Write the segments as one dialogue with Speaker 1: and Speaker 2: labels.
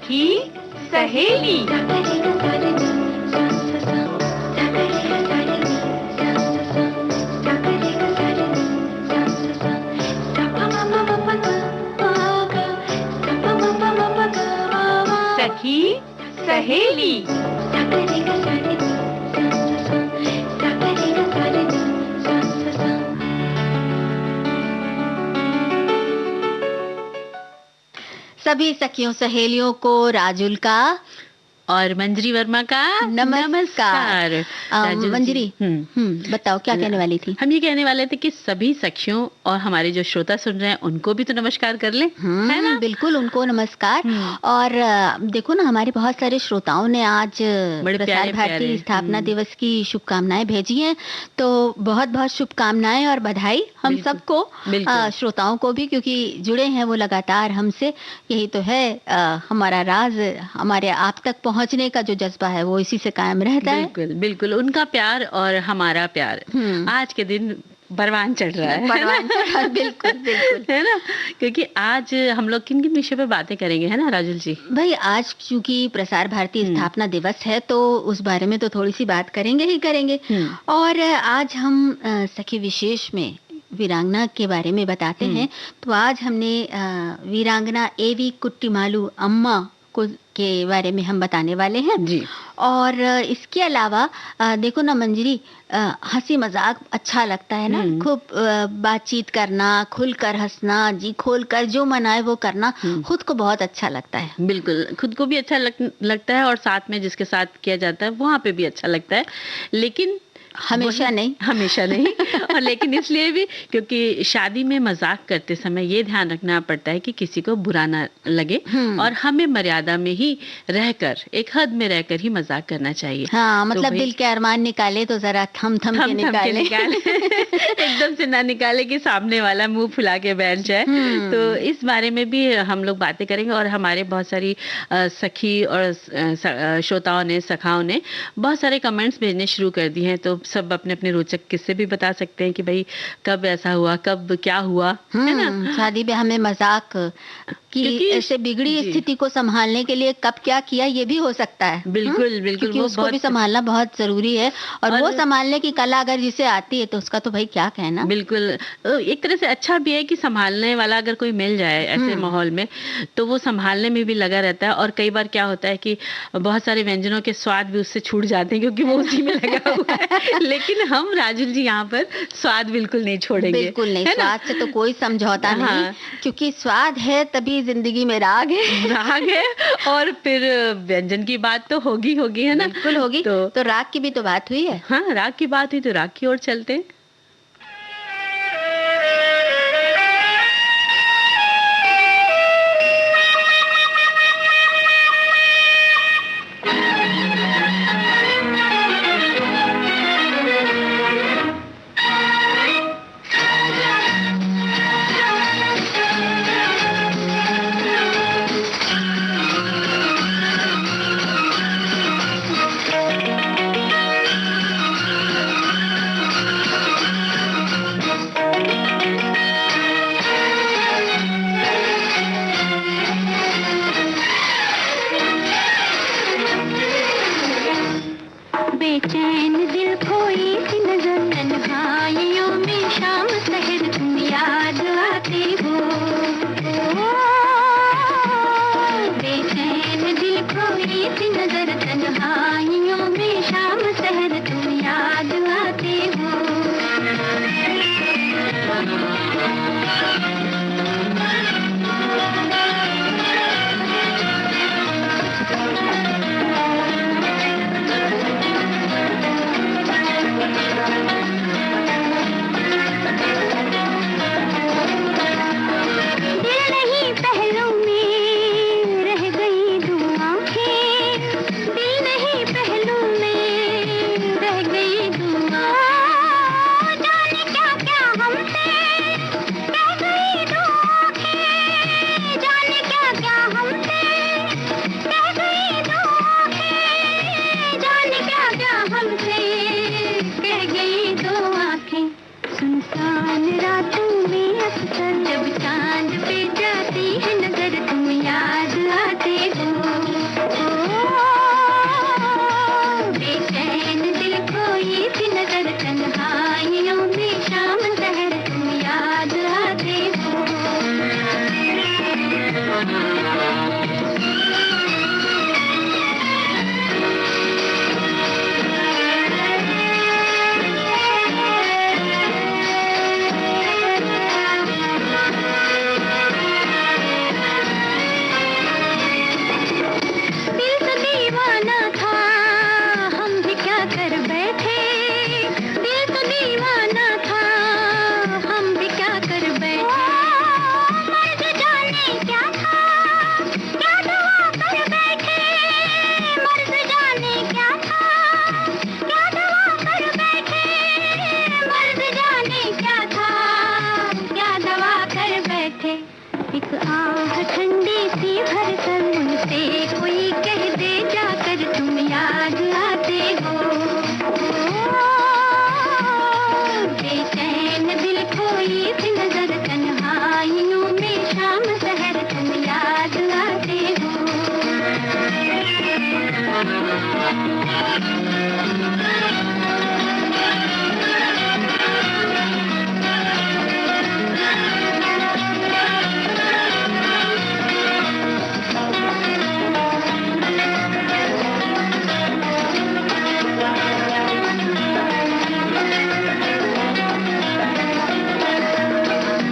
Speaker 1: सखी सहेली। सखी सहेली।
Speaker 2: सभी सखियों सहेलियों को राजुल का
Speaker 1: और मंजरी वर्मा का
Speaker 2: नमस्कार। मंजरी बताओ क्या कहने वाली थी?
Speaker 1: हम ये कहने वाले थे कि सभी सखियों और हमारे जो श्रोता सुन रहे हैं उनको भी तो नमस्कार कर ले, है ना?
Speaker 2: बिल्कुल, उनको नमस्कार। और देखो ना, हमारे बहुत सारे श्रोताओं ने आज प्रसार भारती स्थापना दिवस की शुभकामनाएं भेजी हैं, तो बहुत बहुत शुभकामनाएं और बधाई हम सबको, श्रोताओं को भी, क्योंकि जुड़े हैं वो लगातार हमसे। यही तो है हमारा राज, हमारे आप तक पहुंचने का जो जज्बा है वो इसी से कायम रहता है।
Speaker 1: बिल्कुल बिल्कुल, उनका प्यार और हमारा प्यार आज के दिन परवान चढ़ रहा है।
Speaker 2: बिल्कुल बिल्कुल,
Speaker 1: है ना? क्योंकि आज हम लोग किन किन विषय पे बातें करेंगे, है ना राजुल जी?
Speaker 2: भाई, आज क्योंकि प्रसार भारती स्थापना दिवस है तो उस बारे में तो थोड़ी सी बात करेंगे ही करेंगे। और आज हम सखी विशेष में वीरांगना के बारे में बताते हैं। तो आज हमने वीरांगना एवी कुट्टीमालु अम्मा के बारे में हम बताने वाले हैं
Speaker 1: जी।
Speaker 2: और इसके अलावा देखो ना मंजरी, हंसी मजाक अच्छा लगता है ना, खूब बातचीत करना, खुलकर हंसना, जी खोलकर जो मन आए वो करना खुद को बहुत अच्छा लगता है।
Speaker 1: बिल्कुल, खुद को भी अच्छा लगता है और साथ में जिसके साथ किया जाता है वहाँ पे भी अच्छा लगता है, लेकिन
Speaker 2: हमेशा नहीं
Speaker 1: और लेकिन इसलिए भी क्योंकि शादी में मजाक करते समय ये ध्यान रखना पड़ता है कि किसी को बुरा ना लगे और हमें मर्यादा में ही रहकर, एक हद में रहकर ही मजाक करना चाहिए।
Speaker 2: हाँ, मतलब दिल के अरमान निकाले तो जरा थम के निकाले।
Speaker 1: एकदम से ना निकाले कि सामने वाला मुंह फुला के बैठ जाए। तो इस बारे में भी हम लोग बातें करेंगे और हमारे बहुत सारी सखी और श्रोताओं ने, सखाओं ने बहुत सारे कमेंट्स भेजने शुरू कर दिए हैं, तो सब अपने अपने रोचक किस्से भी बता सकते हैं कि भाई कब ऐसा हुआ, कब क्या हुआ, है ना?
Speaker 2: शादी ब्याह में मजाक कि ऐसे बिगड़ी स्थिति को संभालने के लिए कब क्या किया, ये भी हो सकता है।
Speaker 1: बिल्कुल बिल्कुल,
Speaker 2: क्योंकि उसको भी संभालना बहुत जरूरी है और वो संभालने की कला अगर जिसे आती है तो उसका तो भाई क्या कहना।
Speaker 1: बिल्कुल, एक तरह से अच्छा भी है कि संभालने वाला अगर कोई मिल जाए ऐसे माहौल में तो वो संभालने में भी लगा रहता है। और कई बार क्या होता है कि बहुत सारे व्यंजनों के स्वाद भी उससे छूट जाते हैं क्योंकि वो उसी में लगा हुआ है। लेकिन हम राजुल जी यहाँ पर स्वाद बिल्कुल नहीं छोड़ेंगे।
Speaker 2: बिल्कुल नहीं, स्वाद से तो कोई समझौता नहीं, क्योंकि स्वाद है तभी जिंदगी में राग है
Speaker 1: और फिर व्यंजन की बात तो होगी है ना?
Speaker 2: बिल्कुल होगी। तो राग की भी तो बात हुई है।
Speaker 1: हाँ, राग की बात हुई तो राग की ओर चलते हैं।
Speaker 3: बेचैन दिल खोई सी नजर, तन्हाइयों में शाम शहर तुम याद आते हो। बेचैन दिल खोई सी नजर, तन्हाइयों में शाम शहर तुम याद आते हो। सुनसान रातों में अक्सर जब चांद पे जाती है नजर तुम याद आते हो। कर बैठे, दिल तो दीवाना था, हम भी क्या कर बैठे। मर्द जाने क्या था, क्या दवा कर बैठे, मर्द जाने क्या था, क्या दवा कर बैठे, मर्द जाने क्या था, क्या दवा कर बैठे। एक आह ठंडी सी भर कर मुझसे कोई कह दे जाकर तुम याद आते हो। बेचैन दिल खोई सी नजर तन्हाइयों में शाम शहर तुम याद आते हो।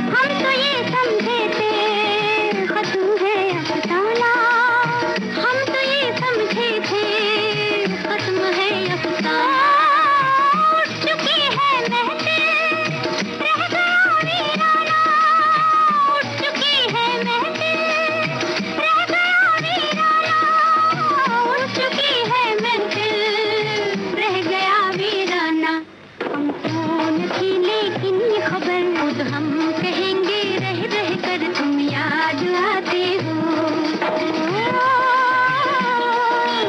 Speaker 3: हम तो ये समझे थे खत्म है अफसाना, हम तो ये समझे थे खत्म है अफसाना। उठ चुकी है महफिल, रह गया वीराना, उठ चुकी है महफिल, रह गया वीराना, उठ चुकी है महफिल, रह गया वीराना। हमको नहीं लेकिन ये खबर खुद हम कहेंगे, रह रह कर तुम याद आते हो।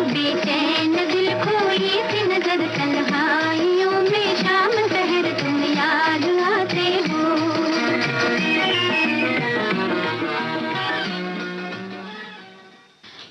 Speaker 3: बेचैन दिल खोई सी नजर तन्हाइयों में शाम शहर तुम याद आते हो।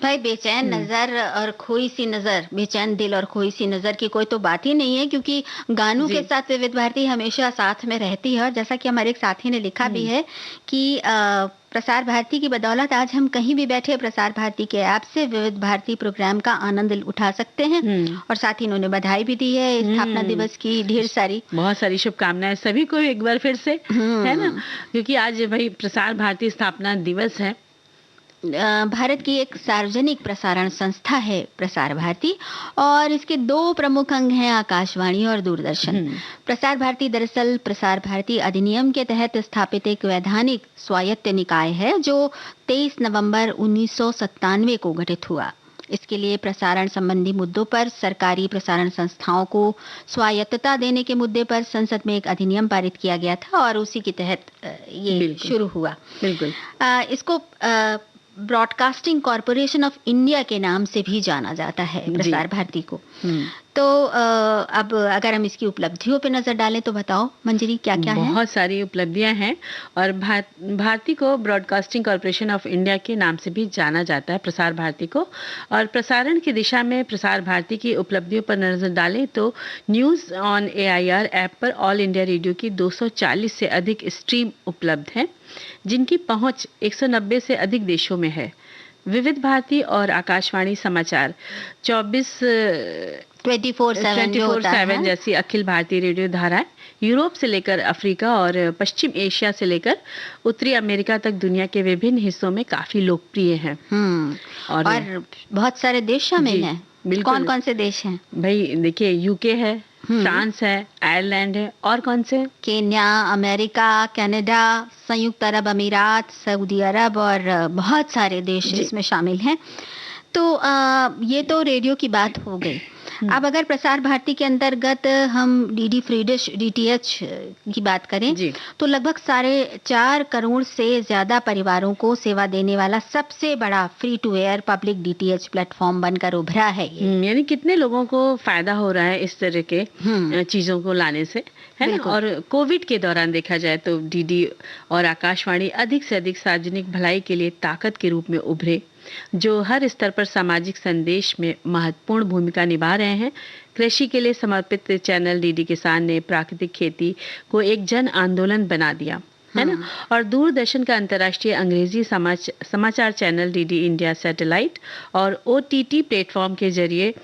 Speaker 2: भाई बेचैन नजर और खोई सी नजर, बेचैन दिल और खोई सी नजर की कोई तो बात ही नहीं है, क्योंकि गानों के साथ विविध भारती हमेशा साथ में रहती है। और जैसा कि हमारे एक साथी ने लिखा भी है कि प्रसार भारती की बदौलत आज हम कहीं भी बैठे प्रसार भारती के ऐप से विविध भारती प्रोग्राम का आनंद उठा सकते हैं। और साथ ही उन्होंने बधाई भी दी है स्थापना दिवस की, ढेर सारी,
Speaker 1: बहुत सारी शुभकामनाएं सभी को एक बार फिर से, है ना, क्योंकि आज भाई प्रसार भारती स्थापना दिवस है।
Speaker 2: भारत की एक सार्वजनिक प्रसारण संस्था है प्रसार भारती, और इसके दो प्रमुख अंग हैं आकाशवाणी और दूरदर्शन। प्रसार भारती दरअसल प्रसार भारती अधिनियम के तहत स्थापित एक वैधानिक स्वायत्त निकाय है जो 23 नवंबर 1997 को गठित हुआ। इसके लिए प्रसारण संबंधी मुद्दों पर सरकारी प्रसारण संस्थाओं को स्वायत्तता देने के मुद्दे पर संसद में एक अधिनियम पारित किया गया था और उसी के तहत ये शुरू हुआ।
Speaker 1: बिल्कुल।
Speaker 2: इसको ब्रॉडकास्टिंग कॉरपोरेशन ऑफ इंडिया के नाम से भी जाना जाता है प्रसार भारती को। तो अब अगर हम इसकी उपलब्धियों पे नजर डालें तो बताओ मंजरी, क्या क्या है?
Speaker 1: बहुत सारी उपलब्धियां हैं और भारती को ब्रॉडकास्टिंग कॉरपोरेशन ऑफ इंडिया के नाम से भी जाना जाता है प्रसार भारती को। और प्रसारण की दिशा में प्रसार भारती की उपलब्धियों पर नजर डालें तो न्यूज ऑन AIR ऐप पर ऑल इंडिया रेडियो की 240 से अधिक स्ट्रीम उपलब्ध हैं, जिनकी पहुंच 190 से अधिक देशों में है। विविध भारती और आकाशवाणी समाचार 24/7 जैसी अखिल भारतीय रेडियो धाराएं यूरोप से लेकर अफ्रीका और पश्चिम एशिया से लेकर उत्तरी अमेरिका तक दुनिया के विभिन्न हिस्सों में काफी लोकप्रिय हैं।
Speaker 2: और बहुत सारे देश शामिल हैं। कौन कौन से देश हैं?
Speaker 1: भाई देखिए, यूके है, फ्रांस है, आयरलैंड है, और कौन से?
Speaker 2: केन्या, अमेरिका, कनाडा, संयुक्त अरब अमीरात, सऊदी अरब और बहुत सारे देश इसमें शामिल हैं। तो ये तो रेडियो की बात हो गई। अब अगर प्रसार भारती के अंतर्गत हम डीडी फ्री डिश DTH की बात करें तो लगभग 4.5 करोड़ से ज्यादा परिवारों को सेवा देने वाला सबसे बड़ा free to air public DTH platform बनकर उभरा है।
Speaker 1: यानी कितने लोगों को फायदा हो रहा है इस तरह के चीजों को लाने से, है ना। और कोविड के दौरान देखा जाए तो डीडी और आकाशवाणी अधिक से अधिक सार्वजनिक भलाई के लिए ताकत के रूप में उभरे, जो हर स्तर पर सामाजिक संदेश में महत्वपूर्ण भूमिका निभा रहे हैं। कृषि के लिए समर्पित चैनल डीडी किसान ने प्राकृतिक खेती को एक जन आंदोलन बना दिया, है ना। और दूरदर्शन का अंतर्राष्ट्रीय अंग्रेजी समाचार चैनल डीडी इंडिया सैटेलाइट और OTT प्लेटफॉर्म के जरिए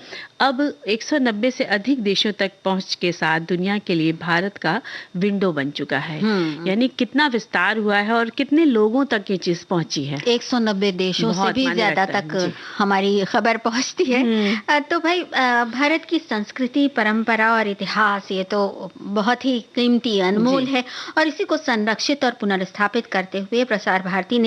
Speaker 1: अब 190 से अधिक देशों तक पहुंच के साथ दुनिया के लिए भारत का विंडो बन चुका है। यानी कितना विस्तार हुआ है और कितने लोगों तक ये चीज पहुंची है।
Speaker 2: 190 देशों से भी ज्यादा तक हमारी खबर पहुंचती है। तो भाई भारत की संस्कृति, परंपरा और इतिहास ये तो बहुत ही कीमती, अनमोल है और इसी को संरक्षित और पुनर्स्थापित करते हुए प्रसार भारती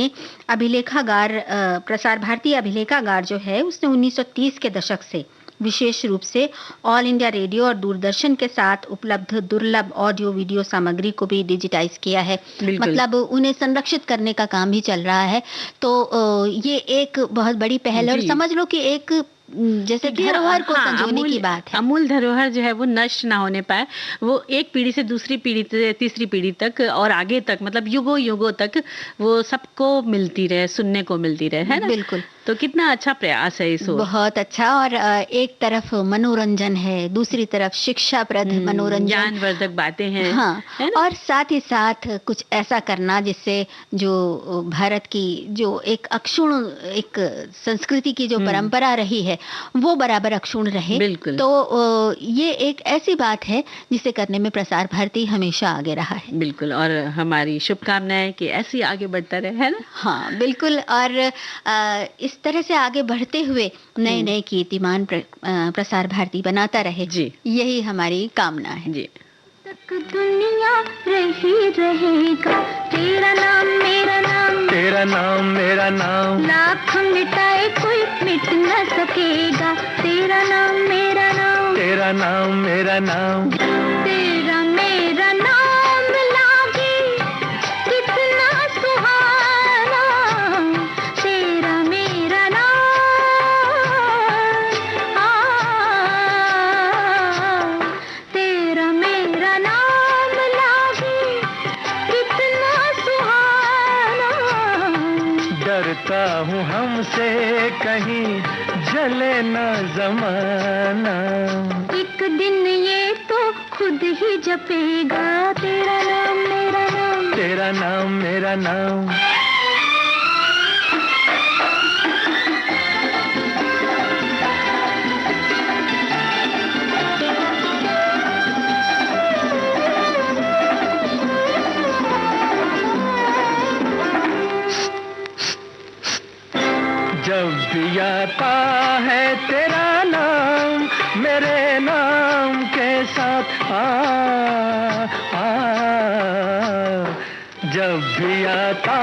Speaker 2: अभिलेखागार जो है उसने 1930 के दशक से विशेष रूप से ऑल इंडिया रेडियो और दूरदर्शन के साथ उपलब्ध दुर्लभ ऑडियो वीडियो सामग्री को भी डिजिटाइज किया है। मतलब उन्हें संरक्षित करने का काम भी चल रहा है। तो ये एक बहुत बड़ी पहल है और समझ लो कि एक जैसे धरोहर को संजोने की बात है।
Speaker 1: अमूल धरोहर जो है वो नष्ट ना होने पाए, वो एक पीढ़ी से दूसरी पीढ़ी से तीसरी पीढ़ी तक और आगे तक, मतलब युगों युगों तक वो सबको मिलती रहे, सुनने को मिलती रहे, है ना?
Speaker 2: बिल्कुल।
Speaker 1: तो कितना अच्छा प्रयास है इस ओर।
Speaker 2: बहुत अच्छा। और एक तरफ मनोरंजन है, दूसरी तरफ शिक्षाप्रद मनोरंजन,
Speaker 1: ज्ञानवर्धक बातें हैं।
Speaker 2: हाँ, और साथ ही साथ कुछ ऐसा करना जिससे जो भारत की जो एक अक्षुण्ण एक संस्कृति की जो परंपरा रही है वो बराबर अक्षुण्ण रहे।
Speaker 1: बिल्कुल।
Speaker 2: तो ये एक ऐसी बात है जिसे करने में प्रसार भारती हमेशा आगे रहा है।
Speaker 1: बिल्कुल, और हमारी शुभकामनाएं कि ऐसे आगे बढ़ता रहे, है ना?
Speaker 2: हाँ बिल्कुल। और इस तरह से आगे बढ़ते हुए नए नए कीर्तिमान प्रसार भारती बनाता रहे जी, यही हमारी कामना है जी।
Speaker 3: तक दुनिया रही रहेगा, तेरा नाम मेरा नाम,
Speaker 4: तेरा नाम मेरा नाम,
Speaker 3: लाख मिटाए कोई मिट न सकेगा, तेरा नाम मेरा नाम,
Speaker 4: तेरा नाम मेरा नाम,
Speaker 3: तेरा मेरा नाम लागे कितना सुहाना, तेरा मेरा नाम, तेरा मेरा नाम लागे कितना सुहाना,
Speaker 4: डरता हूँ हमसे कहीं जले ना ज़माना,
Speaker 3: एक दिन ये तो खुद ही जपेगा, तेरा नाम मेरा नाम,
Speaker 4: तेरा नाम मेरा नाम। जब भी आता है तेरा नाम मेरे नाम के साथ जब भी आता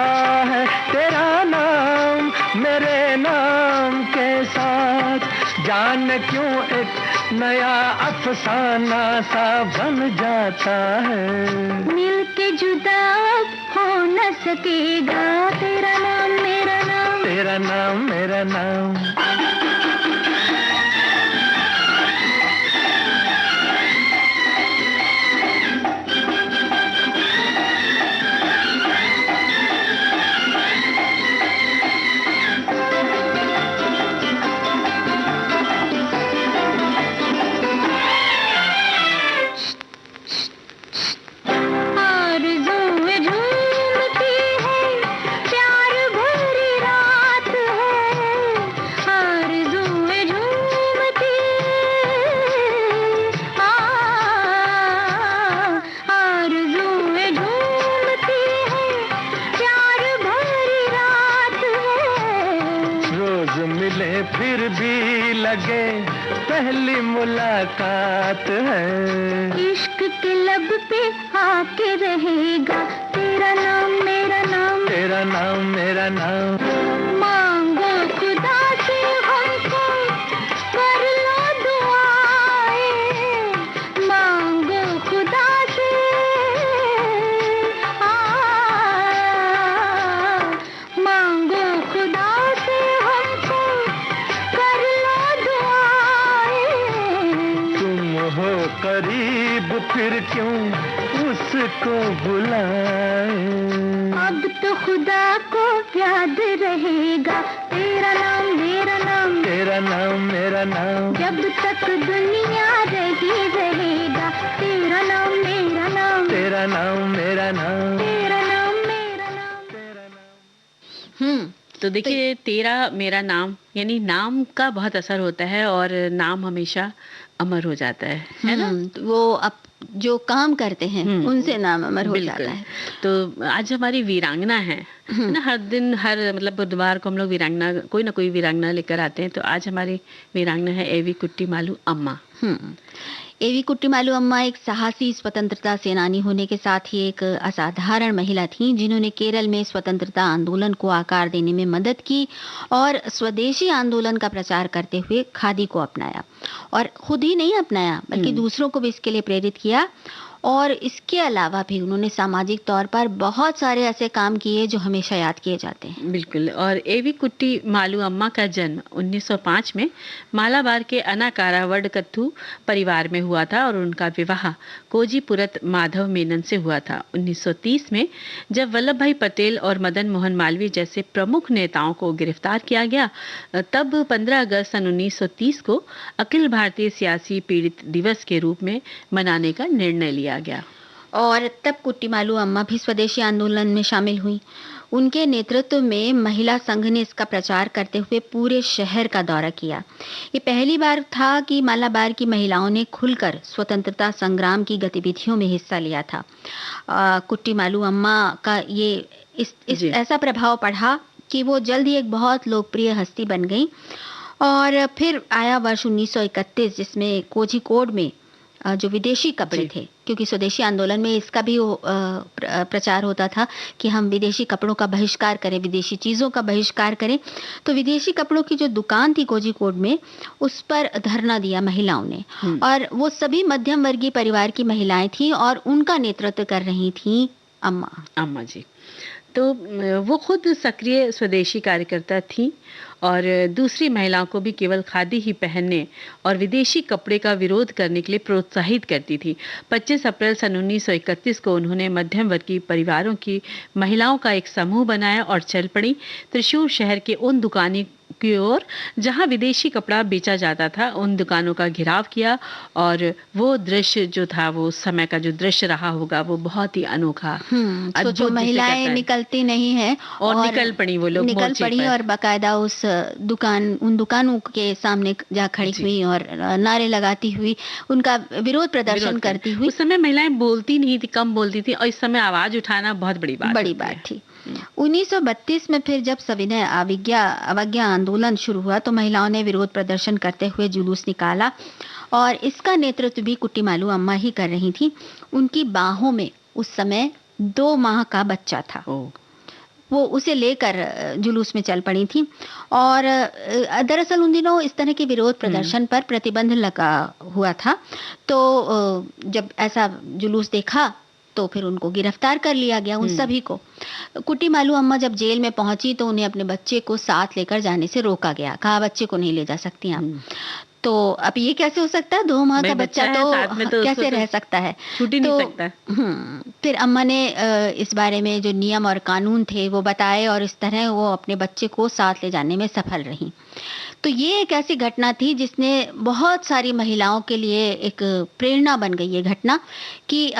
Speaker 4: है तेरा नाम मेरे नाम के साथ, जान क्यों एक नया अफसाना सा बन जाता है,
Speaker 3: मिल के जुदा हो न सकेगा, तेरा नाम मेरा नाम,
Speaker 4: तेरा नाम मेरा नाम। फिर भी लगे पहली मुलाकात है,
Speaker 3: इश्क के लब पे आके रहेगा, तेरा नाम मेरा नाम,
Speaker 4: तेरा नाम मेरा नाम,
Speaker 3: मांगो खुदा से हमको कर लो दुआएं, मांगो खुदा से मांगो खुदा से हमको कर लो दुआएं,
Speaker 4: तुम हो करीब फिर क्यों उसको बुलाए,
Speaker 3: अब तो खुदा को याद रहेगा, तेरा नाम मेरा नाम,
Speaker 4: तेरा नाम मेरा नाम,
Speaker 3: जब तक दुनिया रही रहेगा, तेरा नाम मेरा नाम,
Speaker 4: तेरा नाम मेरा नाम,
Speaker 3: तेरा नाम मेरा नाम,
Speaker 4: तेरा नाम।
Speaker 1: तो देखिए, तेरा मेरा नाम, यानी नाम का बहुत असर होता है और नाम हमेशा अमर हो जाता है ना?
Speaker 2: तो वो अब जो काम करते हैं उनसे नाम अमर हो जाता है।
Speaker 1: तो आज हमारी वीरांगना है ना, हर दिन हर मतलब बुधवार को हम लोग वीरांगना, कोई ना कोई वीरांगना लेकर आते हैं। तो आज हमारी वीरांगना है एवी कुट्टीमालु अम्मा।
Speaker 2: एवी कुट्टीमालु अम्मा एक साहसी स्वतंत्रता सेनानी होने के साथ ही एक असाधारण महिला थीं, जिन्होंने केरल में स्वतंत्रता आंदोलन को आकार देने में मदद की और स्वदेशी आंदोलन का प्रचार करते हुए खादी को अपनाया, और खुद ही नहीं अपनाया बल्कि दूसरों को भी इसके लिए प्रेरित किया। और इसके अलावा भी उन्होंने सामाजिक तौर पर बहुत सारे ऐसे काम किए जो हमेशा याद किए जाते हैं।
Speaker 1: बिल्कुल। और एवी कुट्टीमालु अम्मा का जन्म 1905 में मालाबार के अनाकारा वडकत्थु परिवार में हुआ था और उनका विवाह कोजीपुरत माधव मेनन से हुआ था। 1930 में जब वल्लभ भाई पटेल और मदन मोहन मालवीय जैसे प्रमुख नेताओं को गिरफ्तार किया गया, तब 15 अगस्त सन 1930 को अखिल भारतीय सियासी पीड़ित दिवस के रूप में मनाने का निर्णय लिया गया।
Speaker 2: और तब कुट्टीमालु अम्मा भी स्वदेशी आंदोलन में शामिल हुई। उनके नेतृत्व में महिला संघ ने इसका प्रचार करते हुए पूरे शहर का दौरा किया। ये पहली बार था कि मालाबार की महिलाओं ने खुलकर स्वतंत्रता संग्राम की गतिविधियों में हिस्सा लिया था। कुट्टीमालु अम्मा का ये इस ऐसा प्रभाव पड़ा कि वो जल्द ही एक बहुत लोकप्रिय हस्ती बन गई। और फिर आया वर्ष 1931, जिसमें कोझिकोड में जो विदेशी कपड़े थे, क्योंकि स्वदेशी आंदोलन में इसका भी प्रचार होता था कि हम विदेशी कपड़ों का बहिष्कार करें, विदेशी चीज़ों का बहिष्कार करें। तो विदेशी कपड़ों की जो दुकान थी कोझिकोड में, उस पर धरना दिया महिलाओं ने। और वो सभी मध्यम वर्गीय परिवार की महिलाएं थी और उनका नेतृत्व कर रही थी अम्मा
Speaker 1: जी। तो वो खुद सक्रिय स्वदेशी कार्यकर्ता थी और दूसरी महिलाओं को भी केवल खादी ही पहनने और विदेशी कपड़े का विरोध करने के लिए प्रोत्साहित करती थी। 25 अप्रैल सन 1931 को उन्होंने मध्यम वर्गीय परिवारों की महिलाओं का एक समूह बनाया और चल पड़ी त्रिशूर शहर के उन दुकानों की ओर जहां विदेशी कपड़ा बेचा जाता था। उन दुकानों का घेराव किया और वो दृश्य जो था, वो समय का जो दृश्य रहा होगा, वो बहुत ही अनोखा।
Speaker 2: जो महिलाएं निकलती नहीं है
Speaker 1: और निकल पड़ी, वो लोग
Speaker 2: निकल पड़ी और बाकायदा उस उन दुकानों के सामने जा खड़ी हुई और नारे लगाती हुई उनका विरोध प्रदर्शन करती हुई।
Speaker 1: उस समय महिलाएं बोलती नहीं थी, कम बोलती थी, और इस समय आवाज उठाना बहुत बड़ी बात
Speaker 2: थी। 1932 में फिर जब सविनय अवज्ञा आंदोलन शुरू हुआ तो महिलाओं ने विरोध प्रदर्शन करते हुए जुलूस निकाला और इसका नेतृत्व भी कुट्टीमालु अम्मा ही कर रही थी। उनकी बाहों में उस समय 2 माह का बच्चा था। वो उसे लेकर जुलूस में चल पड़ी थी। और दरअसल उन दिनों इस तरह के विरोध प्रदर्शन पर प्रतिबंध लगा हुआ था। तो जब ऐसा जुलूस देखा तो फिर उनको गिरफ्तार कर लिया गया, उन सभी को। कुट्टीमालु अम्मा जब जेल में पहुंची तो उन्हें अपने बच्चे को साथ लेकर जाने से रोका गया। कहा बच्चे को नहीं ले जा सकती आप। तो अब ये कैसे हो सकता है, 2 माह का बच्चा तो कैसे रह सकता है,
Speaker 1: छूट ही नहीं सकता।
Speaker 2: फिर अम्मा ने इस बारे में जो नियम और कानून थे वो बताए और इस तरह वो अपने बच्चे को साथ ले जाने में सफल रही। तो ये एक ऐसी घटना थी जिसने बहुत सारी महिलाओं के लिए एक प्रेरणा बन गई। ये घटना कि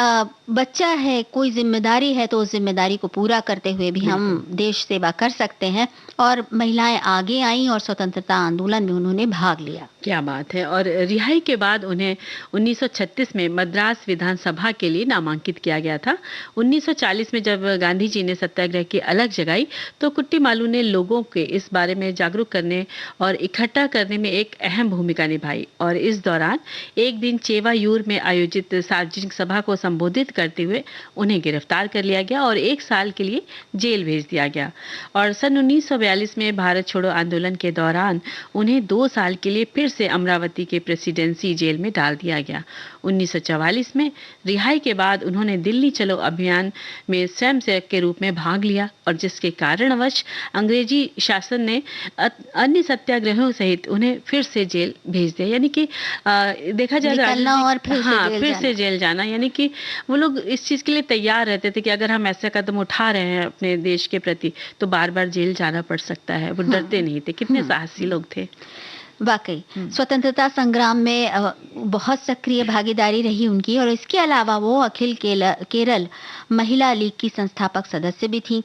Speaker 2: बच्चा है, कोई जिम्मेदारी है तो उस जिम्मेदारी को पूरा करते हुए भी हम देश सेवा कर सकते हैं। और महिलाएं आगे आईं और स्वतंत्रता आंदोलन में उन्होंने भाग लिया।
Speaker 1: क्या बात है। और रिहाई के बाद उन्हें 1936 में मद्रास विधानसभा के लिए नामांकित किया गया था। 1940 में जब गांधी जी ने सत्याग्रह की अलग जगाई तो कुट्टीमालु ने लोगों के इस बारे में जागरूक करने और इकट्ठा करने में एक अहम भूमिका निभाई। और इस दौरान एक दिन चेवायूर में आयोजित सार्वजनिक सभा को संबोधित करते हुए उन्हें गिरफ्तार कर लिया गया और 1 साल के लिए जेल भेज दिया गया। और सन 1942 में भारत छोड़ो आंदोलन के दौरान उन्हें 2 साल के लिए फिर से अमरावती के प्रेसिडेंसी जेल में डाल दिया गया। 1944 में रिहाई के बाद उन्होंने दिल्ली चलो अभियान में स्वयंसेवक के रूप में भाग लिया और जिसके कारणवश अंग्रेजी शासन ने अन्य सत्याग्रहियों सहित उन्हें फिर से जेल भेज दिया। यानी कि देखा जाए
Speaker 2: और
Speaker 1: फिर से जेल जाना, यानी कि वो लोग इस चीज के लिए तैयार रहते थे कि अगर हम ऐसा कदम उठा रहे हैं अपने देश के प्रति तो बार बार जेल जाना पड़ सकता है। वो डरते नहीं थे। कितने साहसी लोग थे।
Speaker 2: वाकई स्वतंत्रता संग्राम में बहुत सक्रिय भागीदारी रही उनकी, और इसके अलावा वो अखिल केरल महिला लीग की संस्थापक सदस्य भी थी।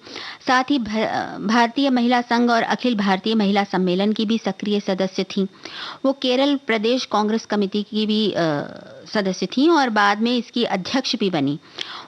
Speaker 2: साथ ही भारतीय महिला संघ और अखिल भारतीय महिला सम्मेलन की भी सक्रिय सदस्य थी। वो केरल प्रदेश कांग्रेस कमेटी की भी सदस्य थी और बाद में इसकी अध्यक्ष भी बनी।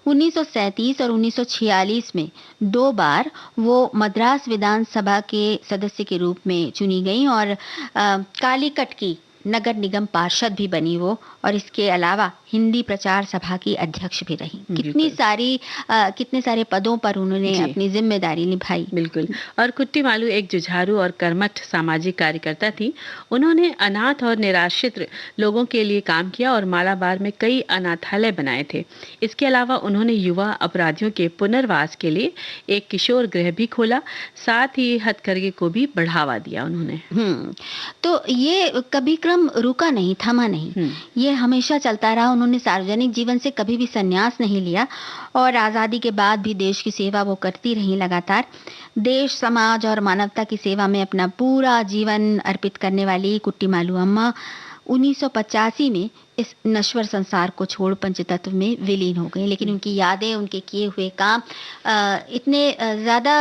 Speaker 2: 1937 और 1946 में 2 बार वो मद्रास विधानसभा के सदस्य के रूप में चुनी गई और कालीकट की नगर निगम पार्षद भी बनी वो, और इसके अलावा हिंदी प्रचार सभा की अध्यक्ष भी रही। कितने सारे पदों पर उन्होंने अपनी जिम्मेदारी निभाई।
Speaker 1: बिल्कुल। और कुट्टी मालू एक जुझारू और कर्मठ सामाजिक कार्यकर्ता थी। उन्होंने अनाथ और निराश्रित लोगों के लिए काम किया और मालाबार में कई अनाथालय बनाए थे। इसके अलावा उन्होंने युवा अपराधियों के पुनर्वास के लिए एक किशोर गृह भी खोला। साथ ही हथकरघे को भी बढ़ावा दिया उन्होंने।
Speaker 2: तो ये कभी क्रम रुका नहीं, थमा नहीं, ये हमेशा चलता रहा। उन्होंने सार्वजनिक जीवन से कभी भी संन्यास नहीं लिया और आज़ादी के बाद भी देश की सेवा वो करती रही लगातार। देश, समाज और मानवता की सेवा में अपना पूरा जीवन अर्पित करने वाली कुट्टी मालू अम्मा 1985 में इस नश्वर संसार को छोड़ पंचतत्व में विलीन हो गई। लेकिन उनकी यादें, उनके किए हुए काम इतने ज़्यादा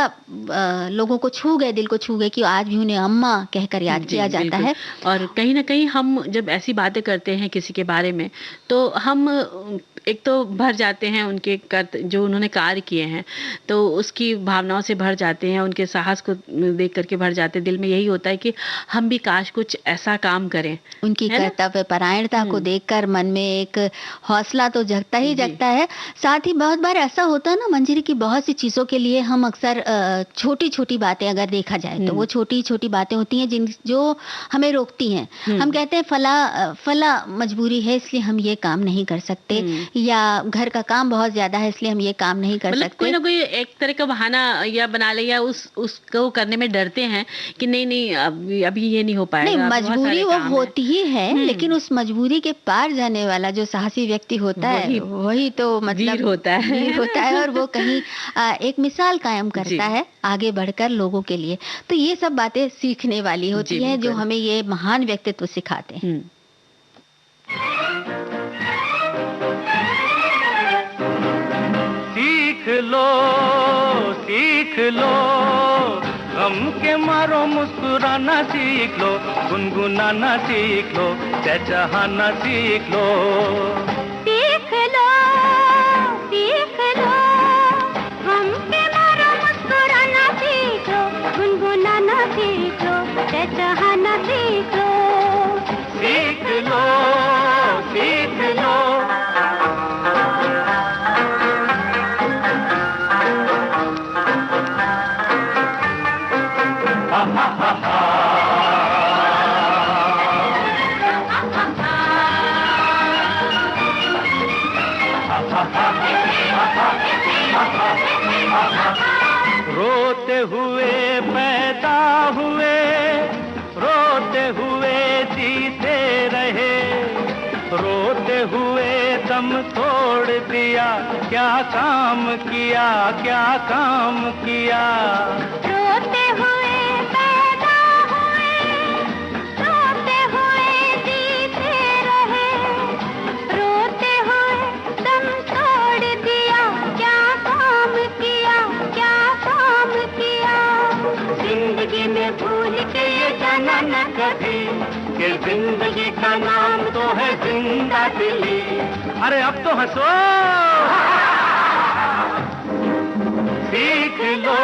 Speaker 2: लोगों को छू गए, दिल को छू गए कि आज भी उन्हें अम्मा कहकर याद किया जाता है।
Speaker 1: और कहीं ना कहीं हम जब ऐसी बातें करते हैं किसी के बारे में, तो हम एक तो भर जाते हैं उनके जो उन्होंने कार्य किए हैं, तो उसकी भावनाओं से भर जाते हैं, उनके साहस को देख करके भर जाते हैं। दिल में यही होता है कि हम भी काश कुछ ऐसा काम करें।
Speaker 2: उनकी कर्तव्य परायणता को देखकर मन में एक हौसला तो जगता ही जगता है। साथ ही बहुत बार ऐसा होता है ना मंजरी की, बहुत सी चीजों के लिए हम अक्सर छोटी छोटी बातें अगर देखा जाए तो वो छोटी छोटी बातें होती हैं जो हमें रोकती हैं। हम कहते हैं फला मजबूरी है इसलिए हम ये काम नहीं कर सकते, या घर का काम बहुत ज्यादा है इसलिए हम ये काम नहीं कर सकते।
Speaker 1: कोई ना कोई एक तरह का बहाना या बना ले, या उसको करने में डरते हैं कि नहीं अभी ये नहीं हो पाएगा।
Speaker 2: नहीं, मजबूरी वो होती ही है, लेकिन उस मजबूरी के पार जाने वाला जो साहसी व्यक्ति होता है वही तो मतलब वीर होता है और वो कहीं एक मिसाल कायम करता है आगे बढ़कर लोगों के लिए। तो ये सब बातें सीखने वाली होती हैं जो हमें ये महान व्यक्तित्व सिखाते हैं।
Speaker 4: सीख लो गम के मारो मुस्कुराना सीख लो, गुनगुनाना सीख लो, चहचहाना सीख लो।
Speaker 3: सीख लो गम के मारो मुस्कुराना सीख लो, गुनगुनाना सीख लो, चहचहाना सीख लो।
Speaker 4: सीख लो रोते हुए पैदा हुए, रोते हुए जीते रहे, रोते हुए दम तोड़ दिया, क्या काम किया, क्या काम किया।
Speaker 3: रोते हुए पैदा हुए, रोते हुए जीते रहे, रोते हुए दम तोड़ दिया, क्या काम किया, क्या काम किया। जिंदगी में भूल के ये जाना न कभी कि जिंदगी का नाम तो है जिंदा दिली।
Speaker 4: अरे अब तो हंसो। सीख लो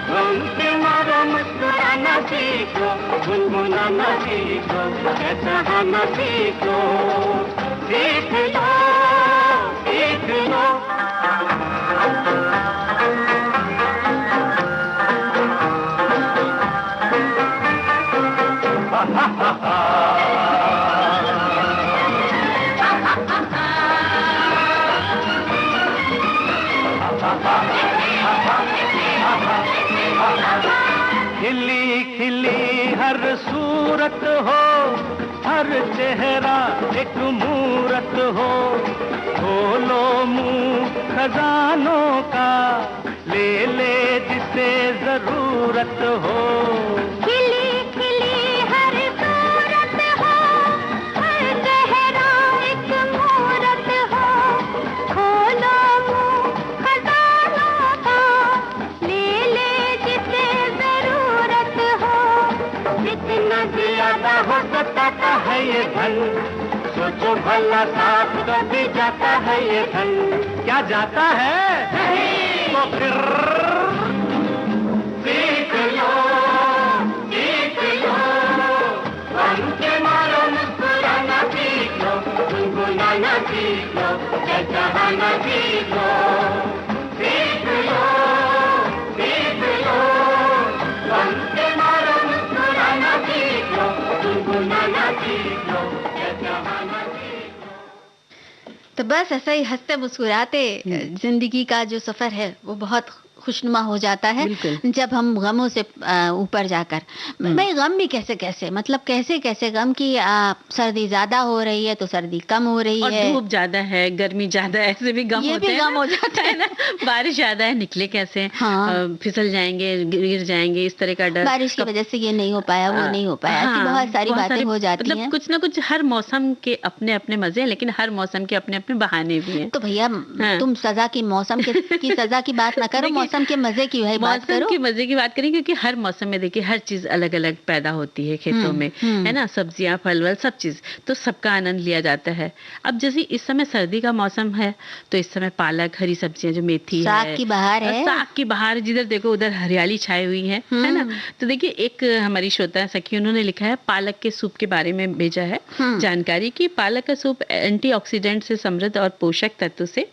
Speaker 4: गम के मारो मुस्कुराना सीख लो, गुनगुनाना सीख लो, चहचहाना सीख लो। सीख लो खिली खिली हर सूरत हो, हर चेहरा एक मूरत हो, खोलो मुंह खजानों का, ले ले जिसे जरूरत हो। धन, सोचो भला साथ कभी जाता है ये धन, क्या जाता है? नहीं। तो फिर सीख लो, बन के मारो मुस्कुराना सीख लो, गुनगुनाना सीख लो, चहचहाना सीख लो, सीख लो, बन के मारो मुस्कुराना सीख लो, गुनगुनाना सीख लो, चहचहाना सीख लो।
Speaker 2: तो बस ऐसा ही हंसते मुस्कुराते जिंदगी का जो सफर है वो बहुत खुशनुमा हो जाता है जब हम गमों से ऊपर जाकर। भाई गम भी कैसे कैसे, मतलब कैसे कैसे गम की सर्दी ज्यादा हो रही है तो सर्दी कम हो रही
Speaker 1: और
Speaker 2: है,
Speaker 1: धूप ज्यादा है, गर्मी ज्यादा है, ऐसे भी गम
Speaker 2: ये
Speaker 1: होते
Speaker 2: भी
Speaker 1: हैं
Speaker 2: गम हो जाता है
Speaker 1: ना। बारिश ज्यादा है, निकले कैसे,
Speaker 2: हाँ।
Speaker 1: फिसल जाएंगे, गिर जाएंगे, इस तरह का डर।
Speaker 2: बारिश की वजह से ये नहीं हो पाया, वो नहीं हो पाया, ऐसी बहुत सारी बातें हो जाती हैं।
Speaker 1: मतलब कुछ ना कुछ, हर मौसम के अपने अपने मजे हैं, लेकिन हर मौसम के अपने अपने बहाने भी हैं।
Speaker 2: तो भैया तुम सजा की, मौसम की सजा की बात ना करो, मौसम के मजे की
Speaker 1: मौसम की मजे की बात करें, क्योंकि हर मौसम में देखिए हर चीज अलग अलग पैदा होती है खेतों में, है ना, सब्जियां, फल वल, सब चीज, तो सबका आनंद लिया जाता है। अब जैसे इस समय सर्दी का मौसम है तो इस समय पालक, हरी सब्जियां, जो मेथी है,
Speaker 2: साग की बहार है,
Speaker 1: साग की बहार, जिधर देखो उधर हरियाली छाई हुई है ना। तो देखिए एक हमारी श्रोता सखी, उन्होंने लिखा है पालक के सूप के बारे में भेजा है जानकारी की। पालक का सूप एंटीऑक्सीडेंट से समृद्ध और पोषक तत्व से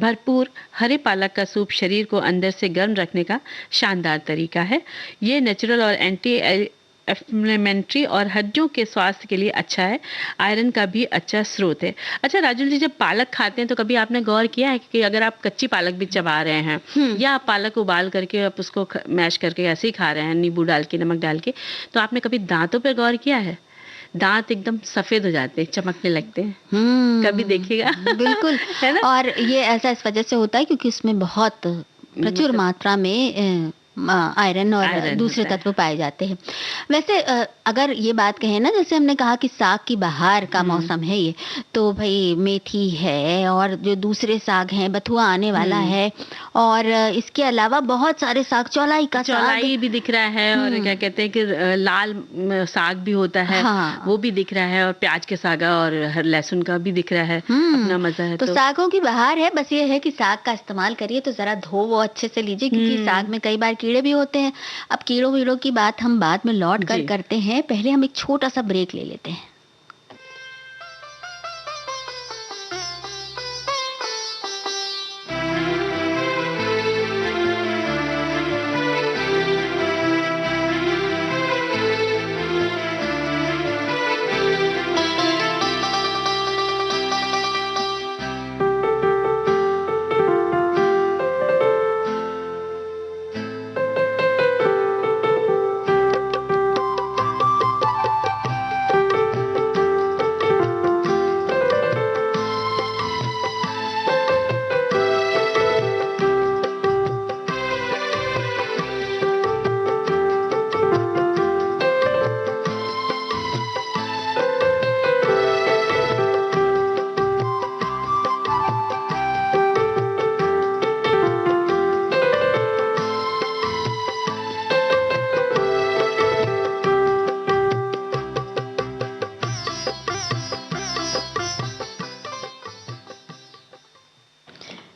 Speaker 1: भरपूर हरे पालक का सूप शरीर को अंदर से गर्म रखने का शानदार तरीका है। ये नेचुरल और एंटी इन्फ्लेमेटरी और हड्डियों के स्वास्थ्य के लिए अच्छा है। आयरन का भी अच्छा स्रोत है। अच्छा राजुल जी, जब पालक खाते हैं तो कभी आपने गौर किया है कि अगर आप कच्ची पालक भी चबा रहे हैं या आप पालक उबाल करके आप उसको मैश करके ऐसे ही खा रहे हैं, नींबू डाल के, नमक डाल के, तो आपने कभी दांतों पर गौर किया है? दांत एकदम सफेद हो जाते हैं, चमकने लगते हैं। कभी देखिएगा।
Speaker 2: बिल्कुल है ना। और ये ऐसा इस वजह से होता है क्योंकि उसमें बहुत प्रचुर मात्रा में आयरन और दूसरे तत्व पाए जाते हैं। वैसे अगर ये बात कहें ना, जैसे हमने कहा कि साग की बहार का मौसम है ये, तो भाई मेथी है और जो दूसरे साग हैं, बथुआ आने वाला है, और इसके अलावा बहुत सारे साग, चौलाई का
Speaker 1: चौलाई भी दिख रहा है, और क्या कहते हैं कि लाल साग भी होता है, हाँ। वो भी दिख रहा है, और प्याज के साग और लहसुन का भी दिख रहा है, अपना मजा है।
Speaker 2: तो सागों की बहार है। बस ये है कि साग का इस्तेमाल करिए तो जरा धो वो अच्छे से लीजिए, क्योंकि साग में कई बार कीड़े भी होते हैं। अब कीड़ों वीड़ों की बात हम बाद में लौट कर करते हैं, पहले हम एक छोटा सा ब्रेक ले लेते हैं।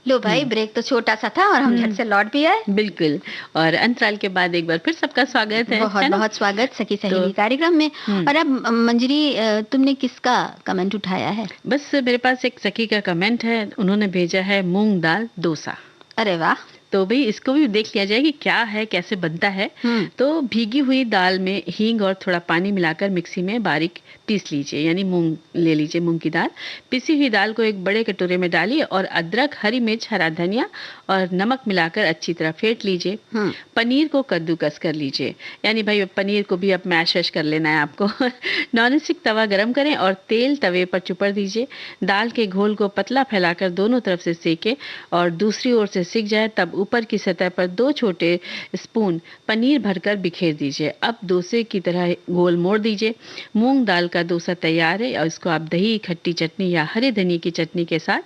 Speaker 2: लो भाई, ब्रेक तो छोटा सा था और हम झट से लौट भी आए।
Speaker 1: बिल्कुल, और अंतराल के बाद एक बार फिर सबका स्वागत है।
Speaker 2: बहुत बहुत स्वागत सखी सहेली कार्यक्रम में। और अब मंजरी, तुमने किसका कमेंट उठाया है?
Speaker 1: बस मेरे पास एक सखी का कमेंट है, उन्होंने भेजा है मूंग दाल डोसा।
Speaker 2: अरे वाह।
Speaker 1: तो भाई इसको भी देख लिया जाए कि क्या है, कैसे बनता है। तो भीगी हुई दाल में हींग और थोड़ा पानी मिलाकर मिक्सी में बारीक पीस लीजिए, यानी मूंग ले लीजिए, मूंग की दाल। पिसी हुई दाल को एक बड़े कटोरे में डालिए और अदरक, हरी मिर्च, हरा धनिया और नमक मिलाकर अच्छी तरह फेंट लीजिए। पनीर को कद्दूकस कर लीजिए, यानी भाई पनीर को भी अब मैश वैश कर लेना है आपको। नॉन स्टिक तवा गरम करें और तेल तवे पर चुपर दीजिए। दाल के घोल को पतला फैलाकर दोनों तरफ से सेके और दूसरी ओर से सिक जाए तब ऊपर की सतह पर 2 छोटे स्पून पनीर भरकर बिखेर दीजिए। अब डोसे की तरह गोल मोड़ दीजिए। मूंग दाल का डोसा तैयार है और इसको आप दही, खट्टी चटनी या हरे धनिया की चटनी के साथ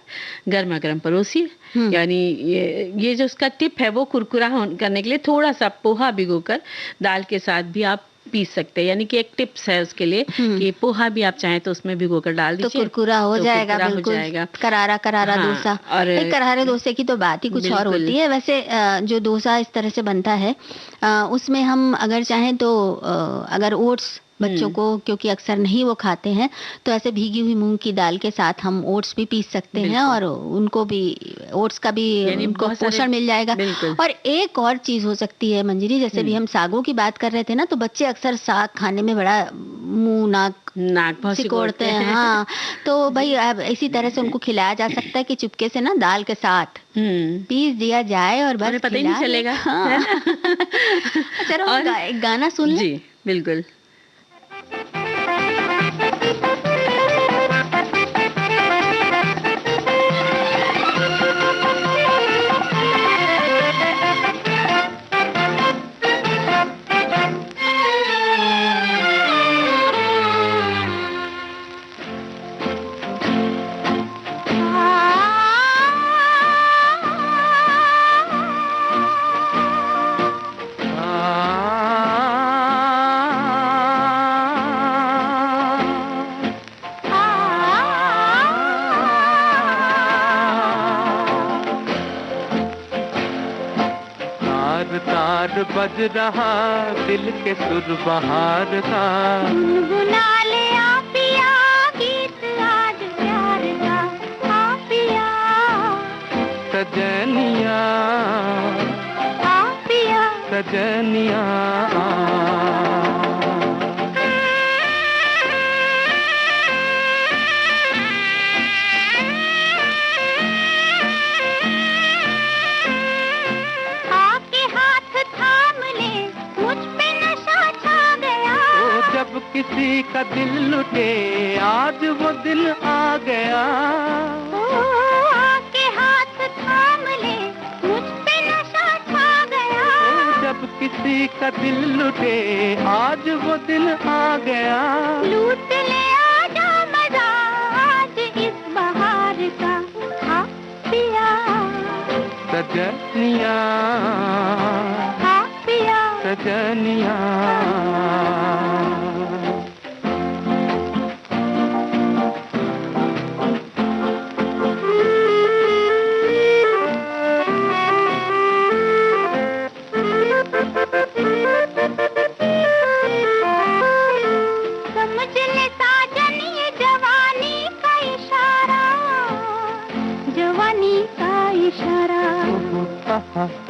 Speaker 1: गर्मा गर्म परोसिए। यानी ये जो उसका टिप है वो कुरकुरा करने के लिए थोड़ा सा पोहा भिगोकर दाल के साथ भी आप पीस सकते हैं, यानी कि एक टिप्स है उसके लिए कि पोहा भी आप चाहें तो उसमें भिगोकर डाल
Speaker 2: तो
Speaker 1: दीजिए,
Speaker 2: कुरकुरा हो
Speaker 1: तो
Speaker 2: जाएगा,
Speaker 1: कुरकुरा हो
Speaker 2: बिल्कुल
Speaker 1: जाएगा।
Speaker 2: करारा करारा
Speaker 1: हाँ,
Speaker 2: डोसा।
Speaker 1: और
Speaker 2: करारे डोसे की तो बात ही कुछ और
Speaker 1: बिल्कुल।
Speaker 2: होती है। वैसे जो डोसा इस तरह से बनता है, उसमें हम अगर चाहें तो अगर ओट्स बच्चों को, क्योंकि अक्सर नहीं वो खाते हैं, तो ऐसे भीगी हुई मूंग की दाल के साथ हम ओट्स भी पीस सकते हैं और उनको भी, ओट्स का भी उनको पोषण मिल जाएगा। और एक और चीज हो सकती है मंजरी, जैसे भी हम सागों की बात कर रहे थे ना, तो बच्चे अक्सर साग खाने में बड़ा मुंह नाक सिकोड़ते हैं। हाँ, तो भाई अब इसी तरह से उनको खिलाया जा सकता है कि चुपके से ना दाल के साथ पीस दिया जाए और बस
Speaker 1: पता ही नहीं चलेगा।
Speaker 2: हाँ। चलो एक गाना सुन ले।
Speaker 1: जी बिल्कुल।
Speaker 4: बज रहा दिल के सुर बहार का,
Speaker 3: गुनगुना ले आ पिया गीत आज प्यार का, आ पिया
Speaker 4: सजनिया,
Speaker 3: आ पिया
Speaker 4: सजनिया। किसी का दिल लुटे आज वो दिल आ गया,
Speaker 3: आके हाथ थाम ले मुझ पे नशा छा गया।
Speaker 4: जब किसी का दिल लुटे आज वो दिल आ गया,
Speaker 3: लूट ले आजा मजा आज इस बहार का, हाँ पिया
Speaker 4: सजनिया,
Speaker 3: हाँ पिया
Speaker 4: सजनिया।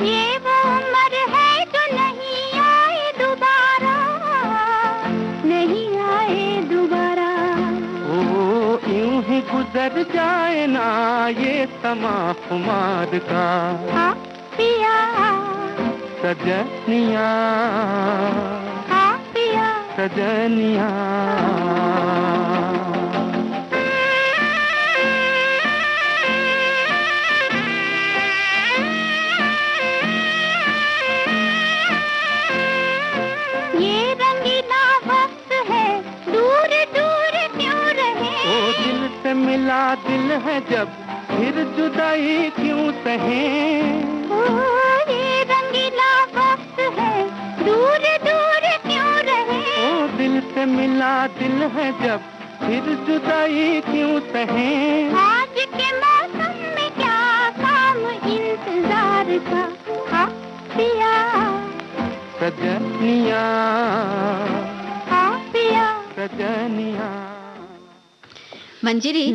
Speaker 3: ये वो उम्र है जो नहीं आए दोबारा, नहीं आए दोबारा।
Speaker 4: ओ यूं ही गुजर जाए ना ये समा खुमार का,
Speaker 3: हाँ पिया
Speaker 4: सजनिया,
Speaker 3: हाँ पिया
Speaker 4: सजनिया। मिला दिल है जब फिर जुदाई क्यों सहें,
Speaker 3: ये रंगीला वक्त है दूर दूर क्यों रहे।
Speaker 4: ओ दिल से मिला दिल है जब फिर जुदाई क्यों सहें।
Speaker 3: आज के मौसम में क्या काम इंतजार का, हाँ पिया
Speaker 4: सजनिया,
Speaker 3: हाँ पिया
Speaker 4: सजनिया।
Speaker 2: मंजरी,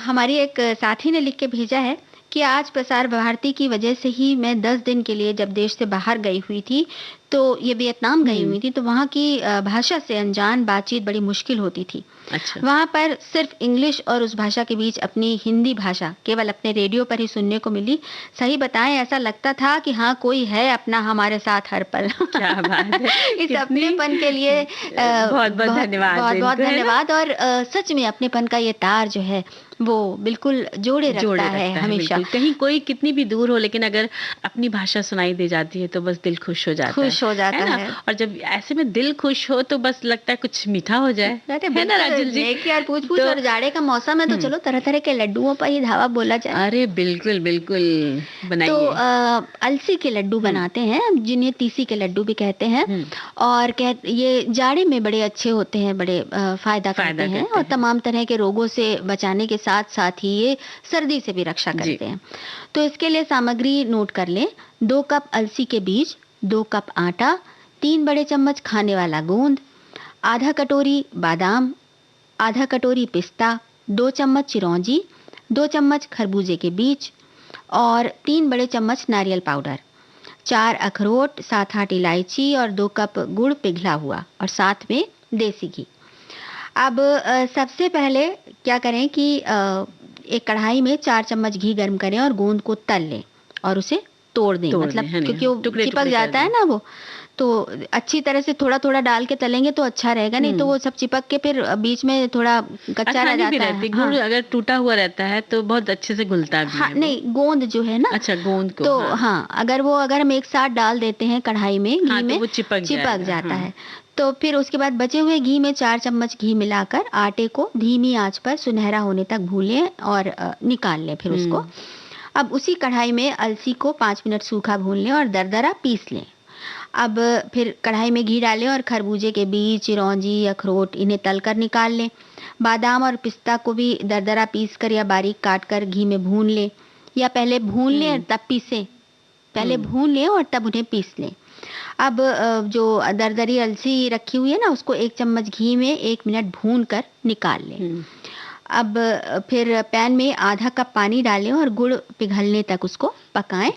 Speaker 2: हमारी एक साथी ने लिख के भेजा है कि आज प्रसार भारती की वजह से ही मैं 10 दिन के लिए जब देश से बाहर गई हुई थी, तो ये वियतनाम गई हुई थी, तो वहाँ की भाषा से अनजान बातचीत बड़ी मुश्किल होती थी।
Speaker 1: अच्छा।
Speaker 2: वहाँ पर सिर्फ इंग्लिश और उस भाषा के बीच अपनी हिंदी भाषा केवल अपने रेडियो पर ही सुनने को मिली। सही बताएं, ऐसा लगता था कि हाँ कोई है अपना हमारे साथ हर पल।
Speaker 1: क्या बात है।
Speaker 2: इस अपनेपन के लिए
Speaker 1: बहुत बहुत धन्यवाद।
Speaker 2: बहुत बहुत धन्यवाद। और सच में अपनेपन का ये तार जो है वो बिल्कुल जोड़े रखता है हमेशा।
Speaker 1: कहीं कोई कितनी भी दूर हो, लेकिन अगर अपनी भाषा सुनाई दे जाती है तो बस दिल खुश हो जाता है। और जब ऐसे में दिल खुश हो तो बस लगता है कुछ मीठा हो जाए, है ना राजुल जी?
Speaker 2: यार पूछ और जाड़े का मौसम है तो चलो तरह तरह के लड्डुओं पर ही धावा बोला जाए।
Speaker 1: अरे बिल्कुल बिल्कुल बनाइए।
Speaker 2: तो अलसी के लड्डू बनाते हैं, जिन्हें तीसी के लड्डू भी कहते हैं, और ये जाड़े में बड़े अच्छे होते हैं, बड़े फायदा करते हैं, और तमाम तरह के रोगों से बचाने के साथ साथ ही ये सर्दी से भी रक्षा करते हैं। तो इसके लिए सामग्री नोट कर लें। 2 कप अलसी के बीज, 2 कप आटा, 3 बड़े चम्मच खाने वाला गोंद, आधा कटोरी बादाम, आधा कटोरी पिस्ता, 2 चम्मच चिरौंजी, 2 चम्मच खरबूजे के बीज और 3 बड़े चम्मच नारियल पाउडर, 4 अखरोट, 7-8 इलायची और 2 कप गुड़ पिघला हुआ, और साथ में देसी घी। अब सबसे पहले क्या करें कि एक कढ़ाई में 4 चम्मच घी गर्म करें और गोंद को तल लें और उसे तोड़ दें, मतलब क्योंकि वो चिपक जाता है ना, वो तो अच्छी तरह से थोड़ा थोड़ा डाल के तलेंगे तो अच्छा रहेगा, नहीं तो वो सब चिपक के फिर बीच में थोड़ा कच्चा रह जाता है।
Speaker 1: गुड़ अगर टूटा हुआ रहता है तो बहुत अच्छे से घुलता भी है।
Speaker 2: नहीं, गोंद जो है ना,
Speaker 1: अच्छा गोंद को,
Speaker 2: तो अगर हम एक साथ डाल देते हैं कढ़ाई में घी में,
Speaker 1: तो वो चिपक
Speaker 2: जाता है। तो फिर उसके बाद बचे हुए घी में 4 चम्मच घी मिलाकर आटे को धीमी आंच पर सुनहरा होने तक भूनें और निकाल लें फिर उसको। अब उसी कढ़ाई में अलसी को 5 मिनट सूखा भून लें और दरदरा पीस लें। अब फिर कढ़ाई में घी डालें और खरबूजे के बीज, चिरौंजी, अखरोट इन्हें तलकर निकाल लें। बादाम और पिस्ता को भी दरदरा पीस कर या बारीक काट कर घी में भून लें, या पहले भून लें और तब पीसें, पहले भून लें और तब उन्हें पीस लें। अब जो दरदरी अलसी रखी हुई है ना, उसको 1 चम्मच घी में 1 मिनट भून कर निकाल लें। अब फिर पैन में आधा कप पानी डालें और गुड़ पिघलने तक उसको पकाएं,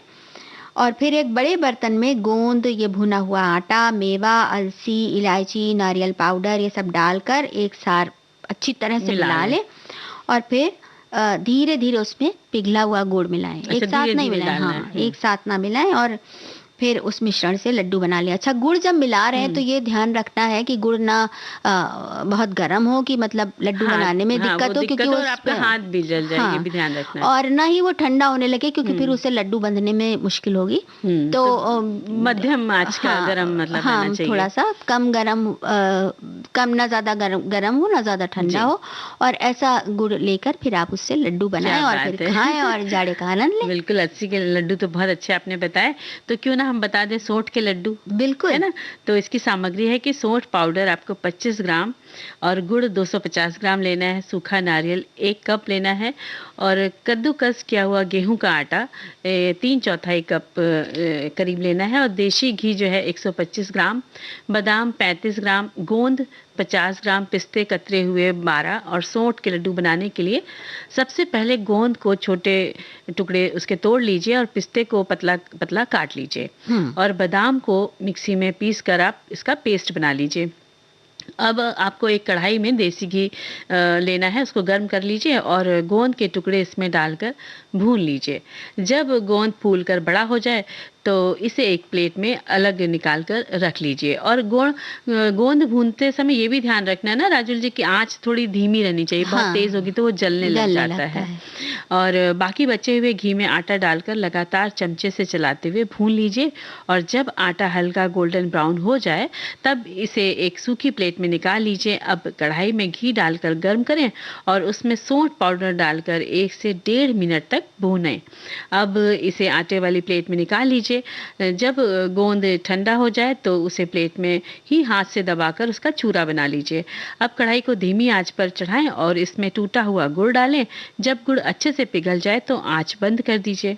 Speaker 2: और फिर एक बड़े बर्तन में गोंद, ये भुना हुआ आटा, मेवा, अलसी, इलायची, नारियल पाउडर ये सब डालकर एक साथ अच्छी तरह से मिला लें, और फिर धीरे धीरे उसमें पिघला हुआ गुड़ मिलाएं। एक साथ नहीं मिलाएं, एक साथ ना मिलाएं, और फिर उस मिश्रण से लड्डू बना लिया। अच्छा, गुड़ जब मिला रहे हैं तो ये ध्यान रखना है कि गुड़ ना बहुत गर्म हो कि मतलब लड्डू बनाने में दिक्कत हो, क्योंकि वो
Speaker 1: आपका हाथ भी जल जाए, ये भी ध्यान रखना है।
Speaker 2: और ना ही वो ठंडा होने लगे, क्योंकि फिर उसे लड्डू बंधने में मुश्किल होगी। तो
Speaker 1: मध्यम आंच का गरम मतलब रहना चाहिए,
Speaker 2: थोड़ा सा कम गरम, कम ना ज्यादा गरम हो ना ज्यादा ठंडा हो, और ऐसा गुड़ लेकर फिर आप उससे लड्डू बनाएं और फिर खाएं और जाड़े का आनंद लें।
Speaker 1: बिल्कुल, अलसी के लड्डू तो बहुत अच्छे आपने बताए। तो क्यों ना हम बता दें सौंठ के लड्डू,
Speaker 2: बिल्कुल,
Speaker 1: है ना? तो इसकी सामग्री है कि सौंठ पाउडर आपको 25 ग्राम और गुड़ 250 ग्राम लेना है, सूखा नारियल 1 कप लेना है, और कद्दूकस किया हुआ गेहूं का आटा 3/4 कप करीब लेना है, और देशी घी जो है 125 ग्राम, बादाम 35 ग्राम, गोंद 50 ग्राम, पिस्ते कतरे हुए 12। और सौंठ के लड्डू बनाने के लिए सबसे पहले गोंद को छोटे टुकड़े उसके तोड़ लीजिए और पिस्ते को पतला पतला काट लीजिए, और बादाम को मिक्सी में पीस कर आप इसका पेस्ट बना लीजिए। अब आपको एक कढ़ाई में देसी घी लेना है, उसको गर्म कर लीजिए और गोंद के टुकड़े इसमें डालकर भून लीजिए। जब गोंद फूलकर बड़ा हो जाए तो इसे एक प्लेट में अलग निकाल कर रख लीजिए। और गोंद भूनते समय ये भी ध्यान रखना है ना राजुल जी की आंच थोड़ी धीमी रहनी चाहिए, बहुत तेज होगी तो वो जलने लग जाता है। और बाकी बचे हुए घी में आटा डालकर लगातार चमचे से चलाते हुए भून लीजिए, और जब आटा हल्का गोल्डन ब्राउन हो जाए तब इसे एक सूखी प्लेट में निकाल लीजिए। अब कढ़ाई में घी डालकर गर्म करें और उसमें सौंठ पाउडर डालकर 1 से 1.5 मिनट तक भूनें। अब इसे आटे वाली प्लेट में निकाल लीजिए। जब गोंद ठंडा हो जाए तो उसे प्लेट में ही हाथ से दबाकर उसका चूरा बना लीजिए। अब कढ़ाई को धीमी आंच पर चढ़ाएं और इसमें टूटा हुआ गुड़ डालें। जब गुड़ अच्छे से पिघल जाए तो आंच बंद कर दीजिए,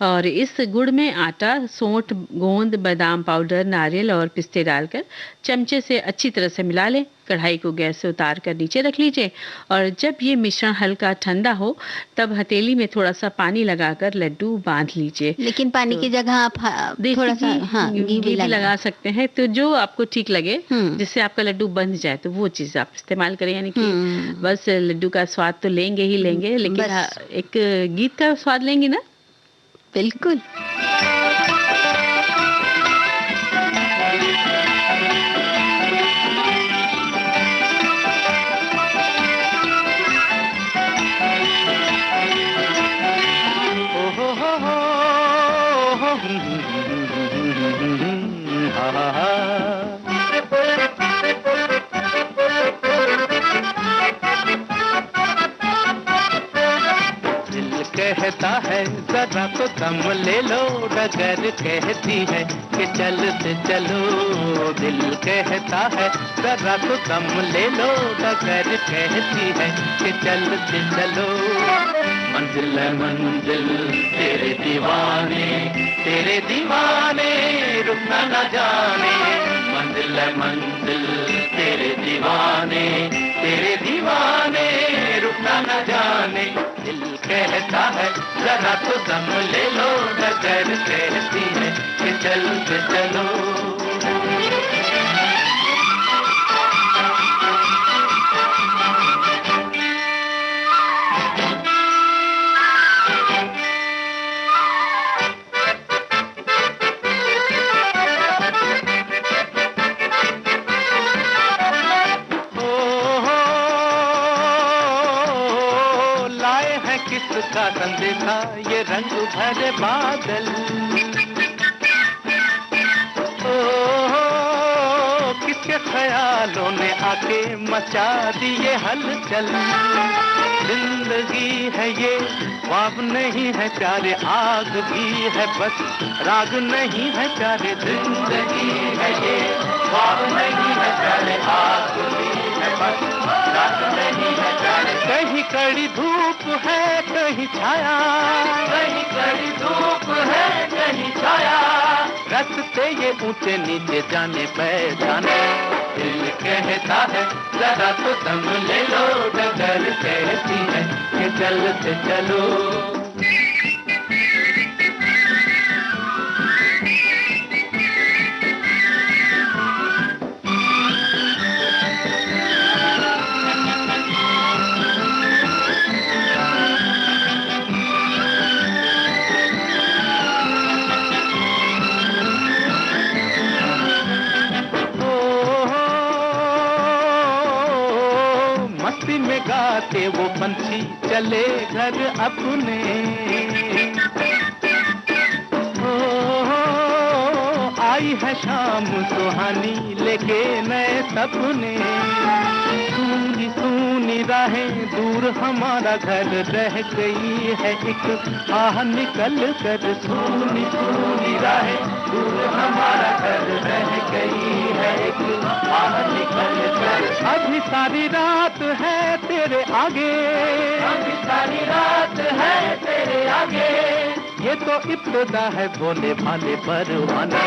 Speaker 1: और इस गुड़ में आटा, सौंठ, गोंद, बादाम पाउडर, नारियल और पिस्ते डालकर चमचे से अच्छी तरह से मिला लें। कढ़ाई को गैस से उतार कर नीचे रख लीजिए, और जब ये मिश्रण हल्का ठंडा हो तब हथेली में थोड़ा सा पानी लगाकर लड्डू बांध लीजिए।
Speaker 2: लेकिन पानी की जगह आप थोड़ा सा घी भी
Speaker 1: लगा सकते हैं, तो जो आपको ठीक लगे जिससे आपका लड्डू बंध जाए तो वो चीज आप इस्तेमाल करें। यानी कि बस लड्डू का स्वाद तो लेंगे ही लेंगे, लेकिन एक गीत का स्वाद लेंगे ना।
Speaker 2: बिल्कुल।
Speaker 4: कहता है जरा तो दम ले लो, डगर कहती है कि चलते चलो। दिल कहता है जरा तो दम ले लो, डगर कहती है कि चलते चलो। मंजिल है मंजिल तेरे दीवाने, तेरे दीवाने रुकना न जाने। मंजिल है मंजिल तेरे दीवाने, तेरे दीवाने रुकना न जाने। दिल कहता है जरा तो दम ले लो, डगर कहती है कि चलते चलो। किसका संदेशा ये रंग भरे बादल, किसके ख्यालों ने आके मचा दिए हलचल। जिंदगी है ये ख्वाब नहीं है प्यारे, आग भी है बस राग नहीं है प्यारे। जिंदगी है ये ख्वाब नहीं है प्यारे, आग भी है बस राग नहीं है प्यारे। कहीं कड़ी धूप है कहीं छाया, कहीं कड़ी धूप है कहीं छाया। रास्ते ये ऊंचे नीचे जाने पहचाने। दिल कहता है जरा तो दम ले लो, डगर कहती है कि चलते चलो। में गाते वो पंछी चले घर अपने। आई है शाम सुहानी लेके नए सपने। सूनी सूनी राहें दूर हमारा घर रह गई है एक आह निकल कर। सूनी सूनी राहें दूर हमारा घर रह गई है एक आह निकल कर। अभी सारी रात है तेरे आगे, अभी सारी रात है तेरे आगे। ये तो इब्तिदा है बोले भाले परवाने।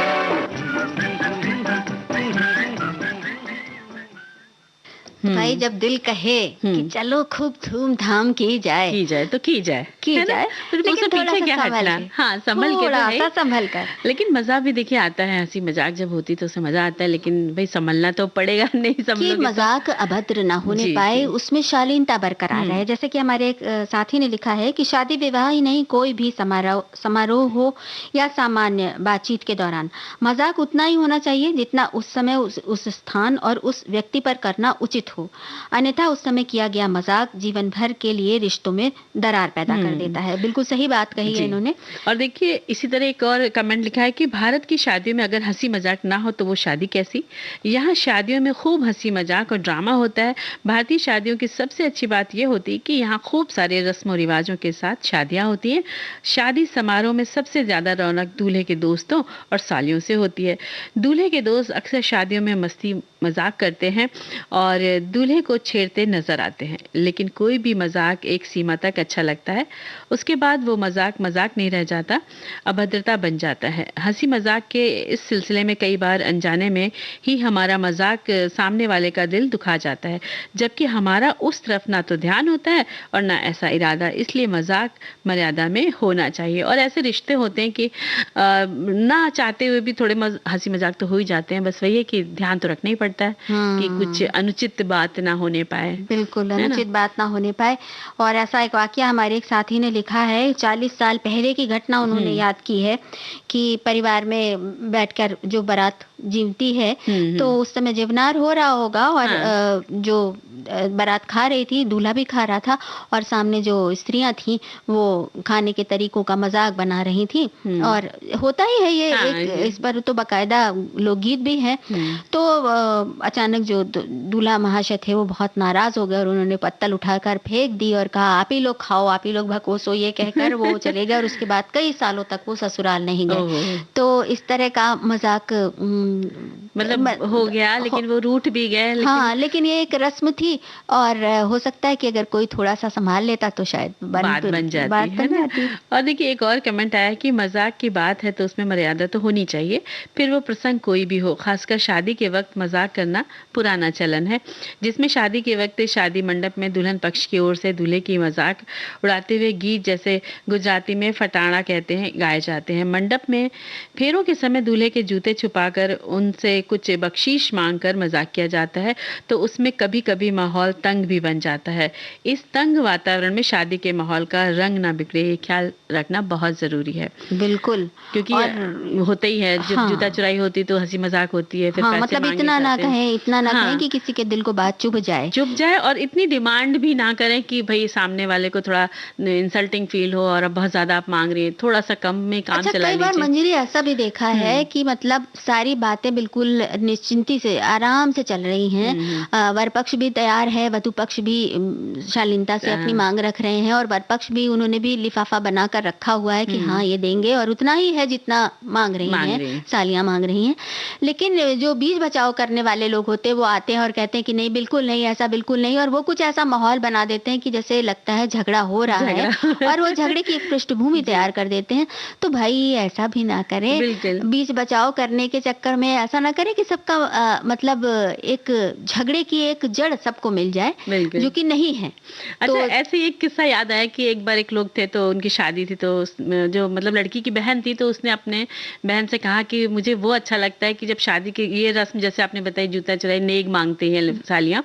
Speaker 2: भाई जब दिल कहे कि चलो खूब धूमधाम की जाए
Speaker 1: तो की जाए फिर उससे पीछे क्या हटना। हाँ, संभल के तो है,
Speaker 2: संभल कर।
Speaker 1: लेकिन मजा भी देखिए आता है, हंसी मजाक जब होती तो उसे मजा आता है, लेकिन भाई संभलना तो पड़ेगा। नहीं संभलोगे तो
Speaker 2: मजाक अभद्र ना होने पाए, उसमें शालीनता बरकरार रहे। जैसे कि हमारे एक साथी ने लिखा है कि शादी विवाह ही नहीं, कोई भी समारोह हो या सामान्य बातचीत के दौरान मजाक उतना ही होना चाहिए जितना उस समय उस स्थान और उस व्यक्ति पर करना उचित हो। अन्यथा उस समय किया गया मजाक जीवन भर के लिए रिश्तों में दरार पैदा कर देता है। बिल्कुल सही बात कही है इन्होंने।
Speaker 1: और देखिए इसी तरह एक और कमेंट लिखा है कि भारत की शादियों में अगर हंसी मजाक ना हो तो वो शादी कैसी। यहाँ शादियों में खूब हंसी मजाक और ड्रामा होता है। भारतीय शादियों की सबसे अच्छी बात यह होती है कि यहाँ खूब सारे रस्मों रिवाजों के साथ शादियाँ होती हैं। शादी समारोह में सबसे ज्यादा रौनक दूल्हे के दोस्तों और सालियों से होती है। दूल्हे के दोस्त अक्सर शादियों में मस्ती मजाक करते हैं और दूल्हे को छेड़ते नजर आते हैं, लेकिन कोई भी मजाक एक सीमा तक अच्छा लगता है, उसके बाद वो मजाक नहीं रह जाता, अभद्रता बन जाता है। हंसी मजाक के इस सिलसिले में कई बार अनजाने में ही हमारा मजाक सामने वाले का दिल दुखा जाता है, जबकि हमारा उस तरफ ना तो ध्यान होता है और ना ऐसा इरादा। इसलिए मजाक मर्यादा में होना चाहिए। और ऐसे रिश्ते होते हैं कि ना चाहते हुए भी थोड़े हंसी मजाक तो हो ही जाते हैं। बस वही है कि ध्यान तो रखना ही पड़ता है कि कुछ अनुचित बात ना होने पाए।
Speaker 2: बिल्कुल अनुचित बात ना होने पाए। और ऐसा एक वाकया हमारे एक साथी ने लिखा है, 40 साल पहले की घटना उन्होंने याद की है कि परिवार में बैठकर जो बारात जीवती है तो उस समय जीवनार हो रहा होगा और जो बारात खा रही थी, दूल्हा भी खा रहा था और सामने जो स्त्रियां थी वो खाने के तरीकों का मजाक बना रही थी। और होता ही है ये इस पर तो बाकायदा लोकगीत भी है। तो अचानक जो दूल्हा महाशय थे वो बहुत नाराज हो गए और उन्होंने पत्तल उठाकर फेंक दी और कहा आप ही लोग खाओ, आप ही लोग भकोसो, ये कहकर वो चले गए और उसके बाद कई सालों तक वो ससुराल नहीं गए। तो इस तरह का मजाक
Speaker 1: मतलब हो गया, लेकिन वो रूठ भी गए।
Speaker 2: हाँ, लेकिन ये एक रस्म थी और हो सकता है कि अगर कोई थोड़ा सा संभाल लेता तो शायद
Speaker 1: बात बन जाती है ना। और देखिए एक और कमेंट आया कि मजाक की बात है तो उसमें मर्यादा तो होनी चाहिए, फिर वो प्रसंग कोई भी हो, खासकर शादी के वक्त मजाक करना पुराना चलन है, जिसमें शादी के वक्त शादी मंडप में दुल्हन पक्ष की ओर से दूल्हे की मजाक उड़ाते हुए गीत, जैसे गुजराती में फटाना कहते हैं, गाए जाते हैं। मंडप में फेरों के समय दूल्हे के जूते छुपाकर उनसे कुछ बख्शीश मांगकर मजाक किया जाता है, तो उसमें कभी कभी माहौल तंग भी बन जाता है। इस तंग वातावरण में शादी के माहौल का रंग ना बिगड़े, ये ख्याल रखना बहुत जरूरी है।
Speaker 2: बिल्कुल,
Speaker 1: क्योंकि होता ही है, जब जूता चुराई होती तो हंसी मजाक होती है, फिर पैसे
Speaker 2: मतलब इतना ना कहें कि किसी के दिल को बात चुभ जाए,
Speaker 1: और इतनी डिमांड भी ना करें कि भाई सामने वाले को थोड़ा इंसल्टिंग फील हो और अब बहुत ज्यादा आप मांग रही हैं, थोड़ा सा कम में काम चला लीजिए।
Speaker 2: कई बार मंजरी ऐसा भी देखा है कि मतलब सारी बातें बिल्कुल निश्चिंती से आराम से चल रही हैं, वर पक्ष भी तैयार है, वधु पक्ष भी शालीनता से अपनी मांग रख रहे हैं और वर पक्ष भी, उन्होंने भी लिफाफा बनाकर रखा हुआ है कि हाँ ये देंगे और उतना ही है जितना मांग रही हैं, सालियां मांग रही हैं। लेकिन जो बीच बचाव करने वाले लोग होते हैं वो आते हैं और कहते हैं कि नहीं बिल्कुल नहीं, ऐसा बिल्कुल नहीं, और वो कुछ ऐसा माहौल बना देते हैं कि जैसे लगता है झगड़ा हो रहा है और वो झगड़े की एक पृष्ठभूमि तैयार कर देते हैं। तो भाई ऐसा भी ना करें, बीच बचाव करने के चक्कर में ऐसा ना करें कि सबका मतलब एक झगड़े की एक जड़ सबको मिल जाए, जो कि नहीं है।
Speaker 1: अच्छा, तो ऐसे एक किस्सा याद आया कि एक बार एक लोग थे तो उनकी शादी थी, तो जो मतलब लड़की की बहन थी तो उसने अपने बहन से कहा कि मुझे वो अच्छा लगता है कि जब शादी की ये रस्म जैसे आपने बताई जूता चुराई नेग मांगते हैं सालियां,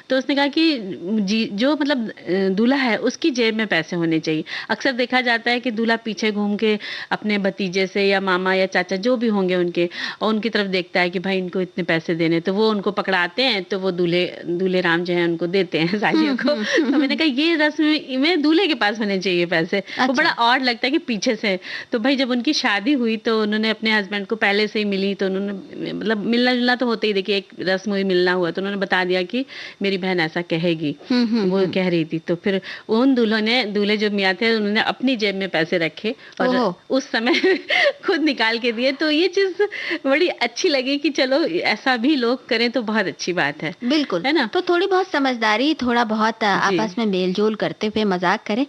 Speaker 1: तो उसने कहा कि जो मतलब दूल्हा है उसकी जेब में पैसे होने चाहिए। अक्सर देखा जाता है कि दूल्हा पीछे घूम के अपने भतीजे से या मामा या चाचा जो भी होंगे उनके, और उनकी तरफ देखता है कि भाई इनको इतने पैसे देने, तो वो उनको पकड़ाते हैं, तो वो दूल्हे राम जो है उनको देते हैं सालियों को। तो मैंने कहा ये रस्म में दूल्हे के पास होने चाहिए पैसे। वो बड़ा ऑड लगता है कि पीछे से। तो भाई जब उनकी शादी हुई तो उन्होंने अपने हस्बैंड को पहले से ही मिली, तो उन्होंने मतलब मिलना जुलना तो होता ही, देखिए एक रस्म हुई मिलना हुआ, तो उन्होंने बता दिया कि मेरी बहन ऐसा कहेगी, वो कह रही थी। तो फिर उन दूल्हे जो मियाँ थे उन्होंने अपनी जेब में पैसे रखे और उस समय खुद निकाल के दिए। तो ये चीज बड़ी अच्छी लगी कि चलो ऐसा भी लोग करें तो बहुत अच्छी बात है।
Speaker 2: बिल्कुल,
Speaker 1: है ना।
Speaker 2: तो थोड़ी बहुत समझदारी, थोड़ा बहुत आपस में मेलजोल करते हुए मजाक करें।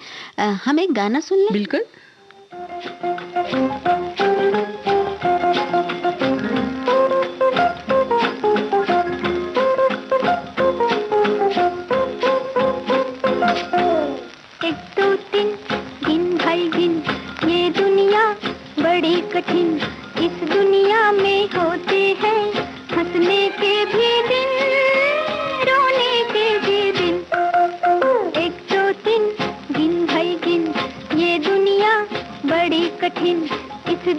Speaker 2: हम एक गाना सुन लें।
Speaker 1: बिल्कुल।
Speaker 3: कठिन इस दुनिया में होते हैं, हंसने के भी दिन, रोने के भी दिन। एक दो तीन गिन भाई गिन, ये दुनिया बड़ी कठिन, इस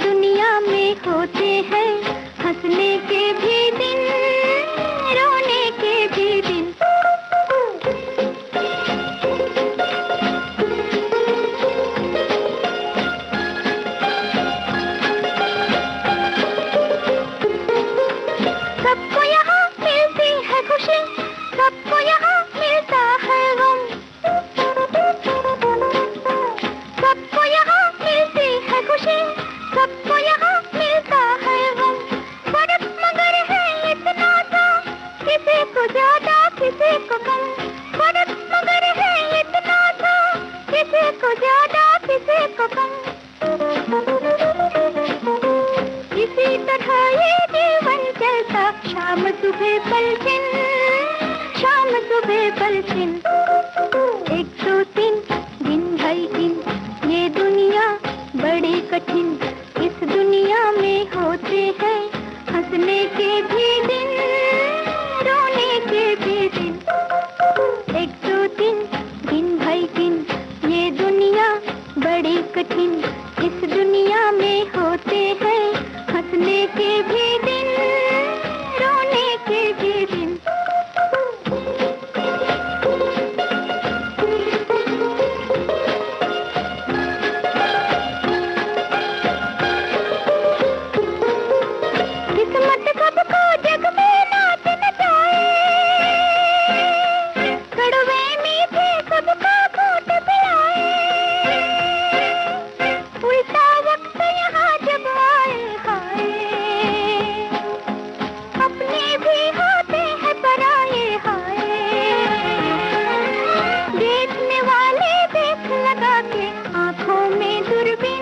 Speaker 3: के आंखों में दूरबीन,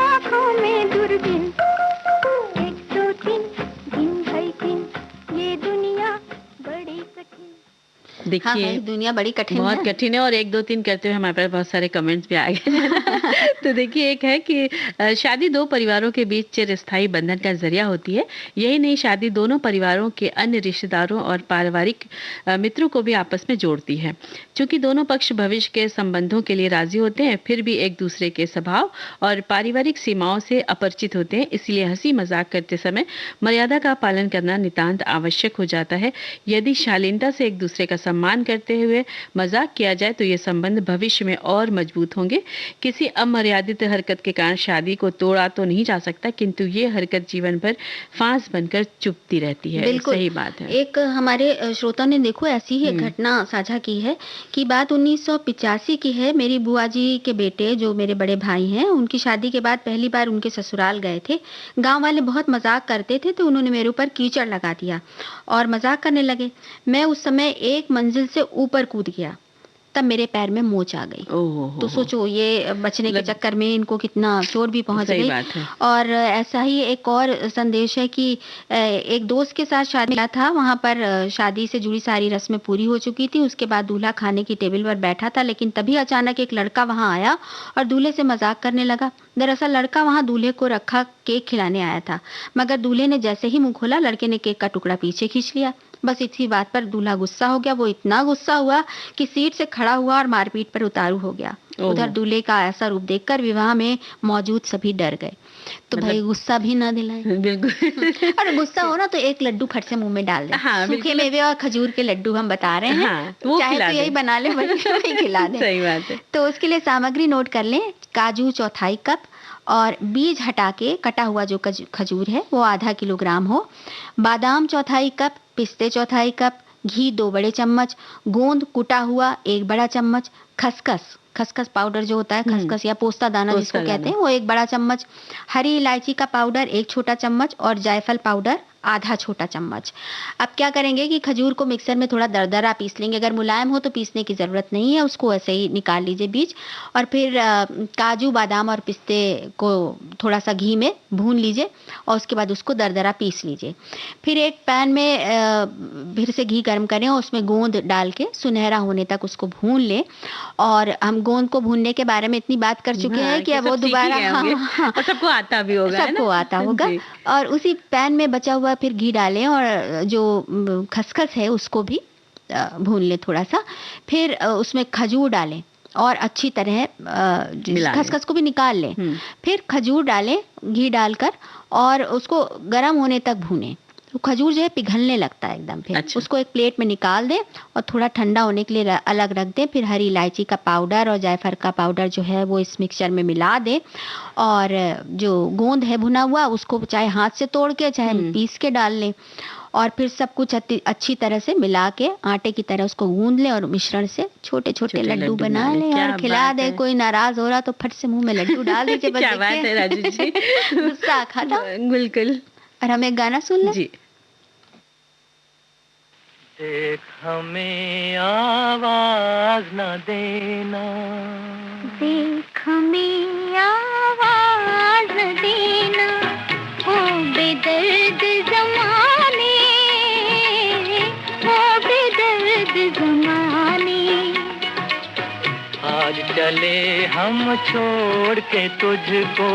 Speaker 3: आंखों में दूरबीन। एक दो तीन दिन है दिन, ये दुनिया बड़ी कठिन।
Speaker 1: देखिए
Speaker 2: हाँ, दुनिया बड़ी कठिन
Speaker 1: बहुत
Speaker 2: है।
Speaker 1: कठिन है और एक दो तीन करते हुए हमारे पास बहुत सारे कमेंट्स भी आ गए। तो देखिए एक है कि शादी दो परिवारों के बीच चिरस्थायी बंधन का जरिया होती है। यही नहीं, शादी दोनों परिवारों के अन्य रिश्तेदारों और पारिवारिक मित्रों को भी आपस में जोड़ती है। चूंकि दोनों पक्ष भविष्य के संबंधों के लिए राजी होते हैं, फिर भी एक दूसरे के स्वभाव और पारिवारिक सीमाओं से अपरिचित होते हैं, इसलिए हंसी मजाक करते समय मर्यादा का पालन करना नितांत आवश्यक हो जाता है। यदि शालीनता से एक दूसरे का सम्मान करते हुए मजाक किया जाए तो ये संबंध भविष्य में और मजबूत होंगे। किसी अमर्यादित हरकत के कारण शादी को तोड़ा तो नहीं जा सकता, किंतु ये हरकत जीवन भर फांस बनकर चुभती रहती है।
Speaker 2: बिल्कुल
Speaker 1: सही बात है।
Speaker 2: एक हमारे श्रोता ने देखो ऐसी ही एक घटना साझा की है कि बात 1985 की है। मेरी बुआ जी के बेटे जो मेरे बड़े भाई हैं, उनकी शादी के बाद पहली बार उनके ससुराल गए थे। गांव वाले बहुत मजाक करते थे तो उन्होंने मेरे ऊपर कीचड़ लगा दिया और मजाक करने लगे। मैं उस समय एक मंजिल से ऊपर कूद गया, तब मेरे पैर में मोच आ गई। तो सोचो ये बचने के चक्कर में इनको कितना चोट भी पहुंच
Speaker 1: सही
Speaker 2: गई।
Speaker 1: बात है।
Speaker 2: और ऐसा ही एक और संदेश है कि एक दोस्त के साथ शादी किया था, वहां पर शादी से जुड़ी सारी रस्में पूरी हो चुकी थी। उसके बाद दूल्हा खाने की टेबल पर बैठा था, लेकिन तभी अचानक एक लड़का वहां आया और दूल्हे से मजाक करने लगा। दरअसल लड़का वहां दूल्हे को रखा केक खिलाने आया था, मगर दूल्हे ने जैसे ही मुंह खोला, लड़के ने केक का टुकड़ा पीछे खींच लिया। बस इसी बात पर दूल्हा गुस्सा हो गया। वो इतना गुस्सा हुआ कि सीट से खड़ा हुआ और मारपीट पर उतारू हो गया। उधर दूल्हे का ऐसा रूप देखकर विवाह में मौजूद सभी डर गए। तो भाई गुस्सा भी ना दिलाए।
Speaker 1: बिल्कुल।
Speaker 2: और गुस्सा हो ना तो एक लड्डू फट से मुंह में डाल दे।
Speaker 1: हाँ,
Speaker 2: सूखे मेवे और खजूर के लड्डू हम बता रहे हैं।
Speaker 1: हाँ, वो
Speaker 2: चाहे
Speaker 1: खिला
Speaker 2: तो यही
Speaker 1: दे।
Speaker 2: बना ले, वही खिला दे।
Speaker 1: सही बात है।
Speaker 2: तो उसके लिए सामग्री नोट कर लें। काजू चौथाई कप और बीज हटा के कटा हुआ जो खजूर है वो आधा किलोग्राम हो। बादाम चौथाई कप, पिस्ते चौथाई कप, घी 2 बड़े चम्मच, गोंद कुटा हुआ 1 बड़ा चम्मच, खसखस खसखस पाउडर जो होता है, खसखस या पोस्ता दाना जिसको कहते हैं, वो 1 बड़ा चम्मच, हरी इलायची का पाउडर 1 छोटा चम्मच और जायफल पाउडर आधा छोटा चम्मच। अब क्या करेंगे कि खजूर को मिक्सर में थोड़ा दरदरा पीस लेंगे। अगर मुलायम हो तो पीसने की ज़रूरत नहीं है, उसको ऐसे ही निकाल लीजिए बीज। और फिर काजू बादाम और पिस्ते को थोड़ा सा घी में भून लीजिए और उसके बाद उसको दरदरा पीस लीजिए। फिर एक पैन में फिर से घी गर्म करें और उसमें गोंद डाल के सुनहरा होने तक उसको भून लें। और हम गोंद को भूनने के बारे में इतनी बात कर चुके हैं कि अब वो दोबारा
Speaker 1: और सबको आता भी होगा,
Speaker 2: सबको आता होगा। और उसी पैन में बचा हुआ फिर घी डालें और जो खसखस है उसको भी भून लें थोड़ा सा। फिर उसमें खजूर डालें और अच्छी तरह खसखस को भी निकाल लें। फिर खजूर डालें घी डालकर और उसको गर्म होने तक भूनें। तो खजूर जो है पिघलने लगता है एकदम। फिर उसको एक प्लेट में निकाल दें और थोड़ा ठंडा होने के लिए अलग रख दें। फिर हरी इलायची का पाउडर और जायफल का पाउडर जो है वो इस मिक्सचर में मिला दें और जो गोंद है भुना हुआ उसको चाहे हाथ से तोड़ के चाहे पीस के डाल लें। और फिर सब कुछ अच्छी तरह से मिला के आटे की तरह उसको गूंद लें और मिश्रण से छोटे छोटे लड्डू बना लें और खिला दे। कोई नाराज हो रहा तो फट से मुंह में लड्डू डाल दीजिए।
Speaker 1: क्या बात है राजू जी।
Speaker 2: गुस्सा खाता।
Speaker 1: बिल्कुल।
Speaker 2: और हम एक गाना सुन लें
Speaker 1: जी।
Speaker 4: देख हमें आवाज न देना,
Speaker 3: देख हमें आवाज न देना, ओ बेदर्द ज़माने, ओ बेदर्द ज़माने।
Speaker 4: आज चले हम छोड़ के तुझको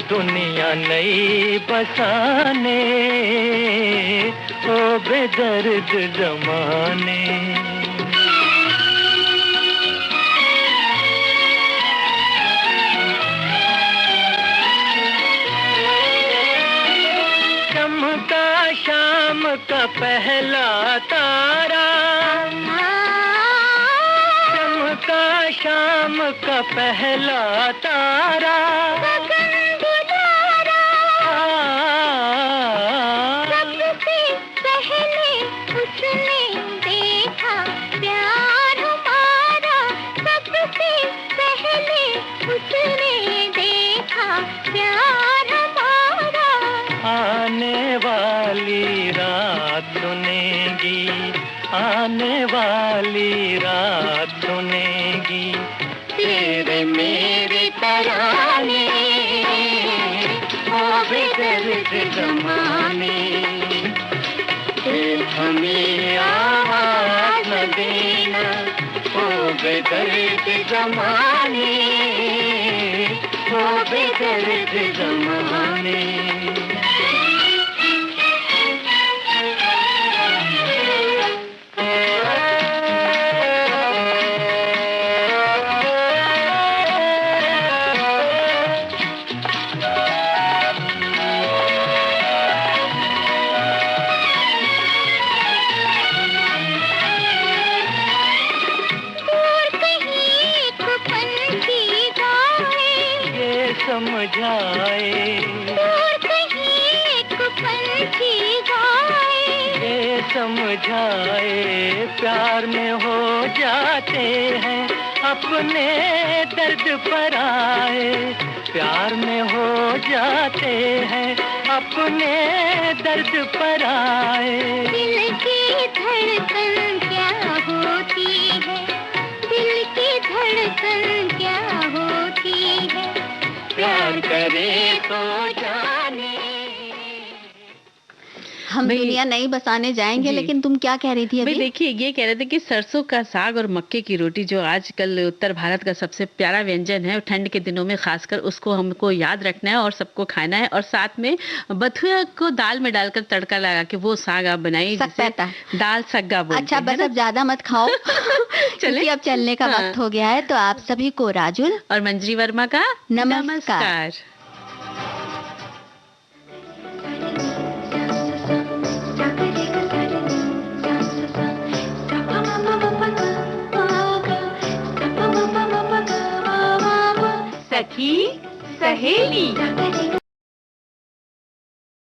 Speaker 4: दुनिया नई बसाने, ओ बेदर्द ज़माने। चमका शाम का पहला तारा, चमका शाम का पहला तारा, आने वाली रात सुनेगी, बेदर्द ज़माने, हो बेदर्द ज़माने। समझाए
Speaker 3: और कहीं एक पंछी गाए,
Speaker 4: ये समझाए प्यार में हो जाते हैं अपने दर्द पर आए, प्यार में हो जाते हैं अपने दर्द पर आए।
Speaker 3: दिल की धड़कन क्या होती है, दिल की धड़कन क्या होती है,
Speaker 4: प्यार करे तो जाने।
Speaker 2: हम दुनिया नहीं बसाने जाएंगे, लेकिन तुम क्या कह रही थी अभी?
Speaker 1: देखिए, ये कह रहे थे कि सरसों का साग और मक्के की रोटी जो आजकल उत्तर भारत का सबसे प्यारा व्यंजन है, ठंड के दिनों में खासकर उसको हमको याद रखना है और सबको खाना है। और साथ में बथुआ को दाल में डालकर तड़का लगा के वो साग आप बनाइए, दाल सग्गा बोलते हैं।
Speaker 2: अच्छा, बस अब ज्यादा मत खाओ क्योंकि अब चलने का वक्त हो गया है। तो आप सभी को राजुल
Speaker 1: और मंजरी वर्मा का नमस्कार।
Speaker 5: सखी सहेली।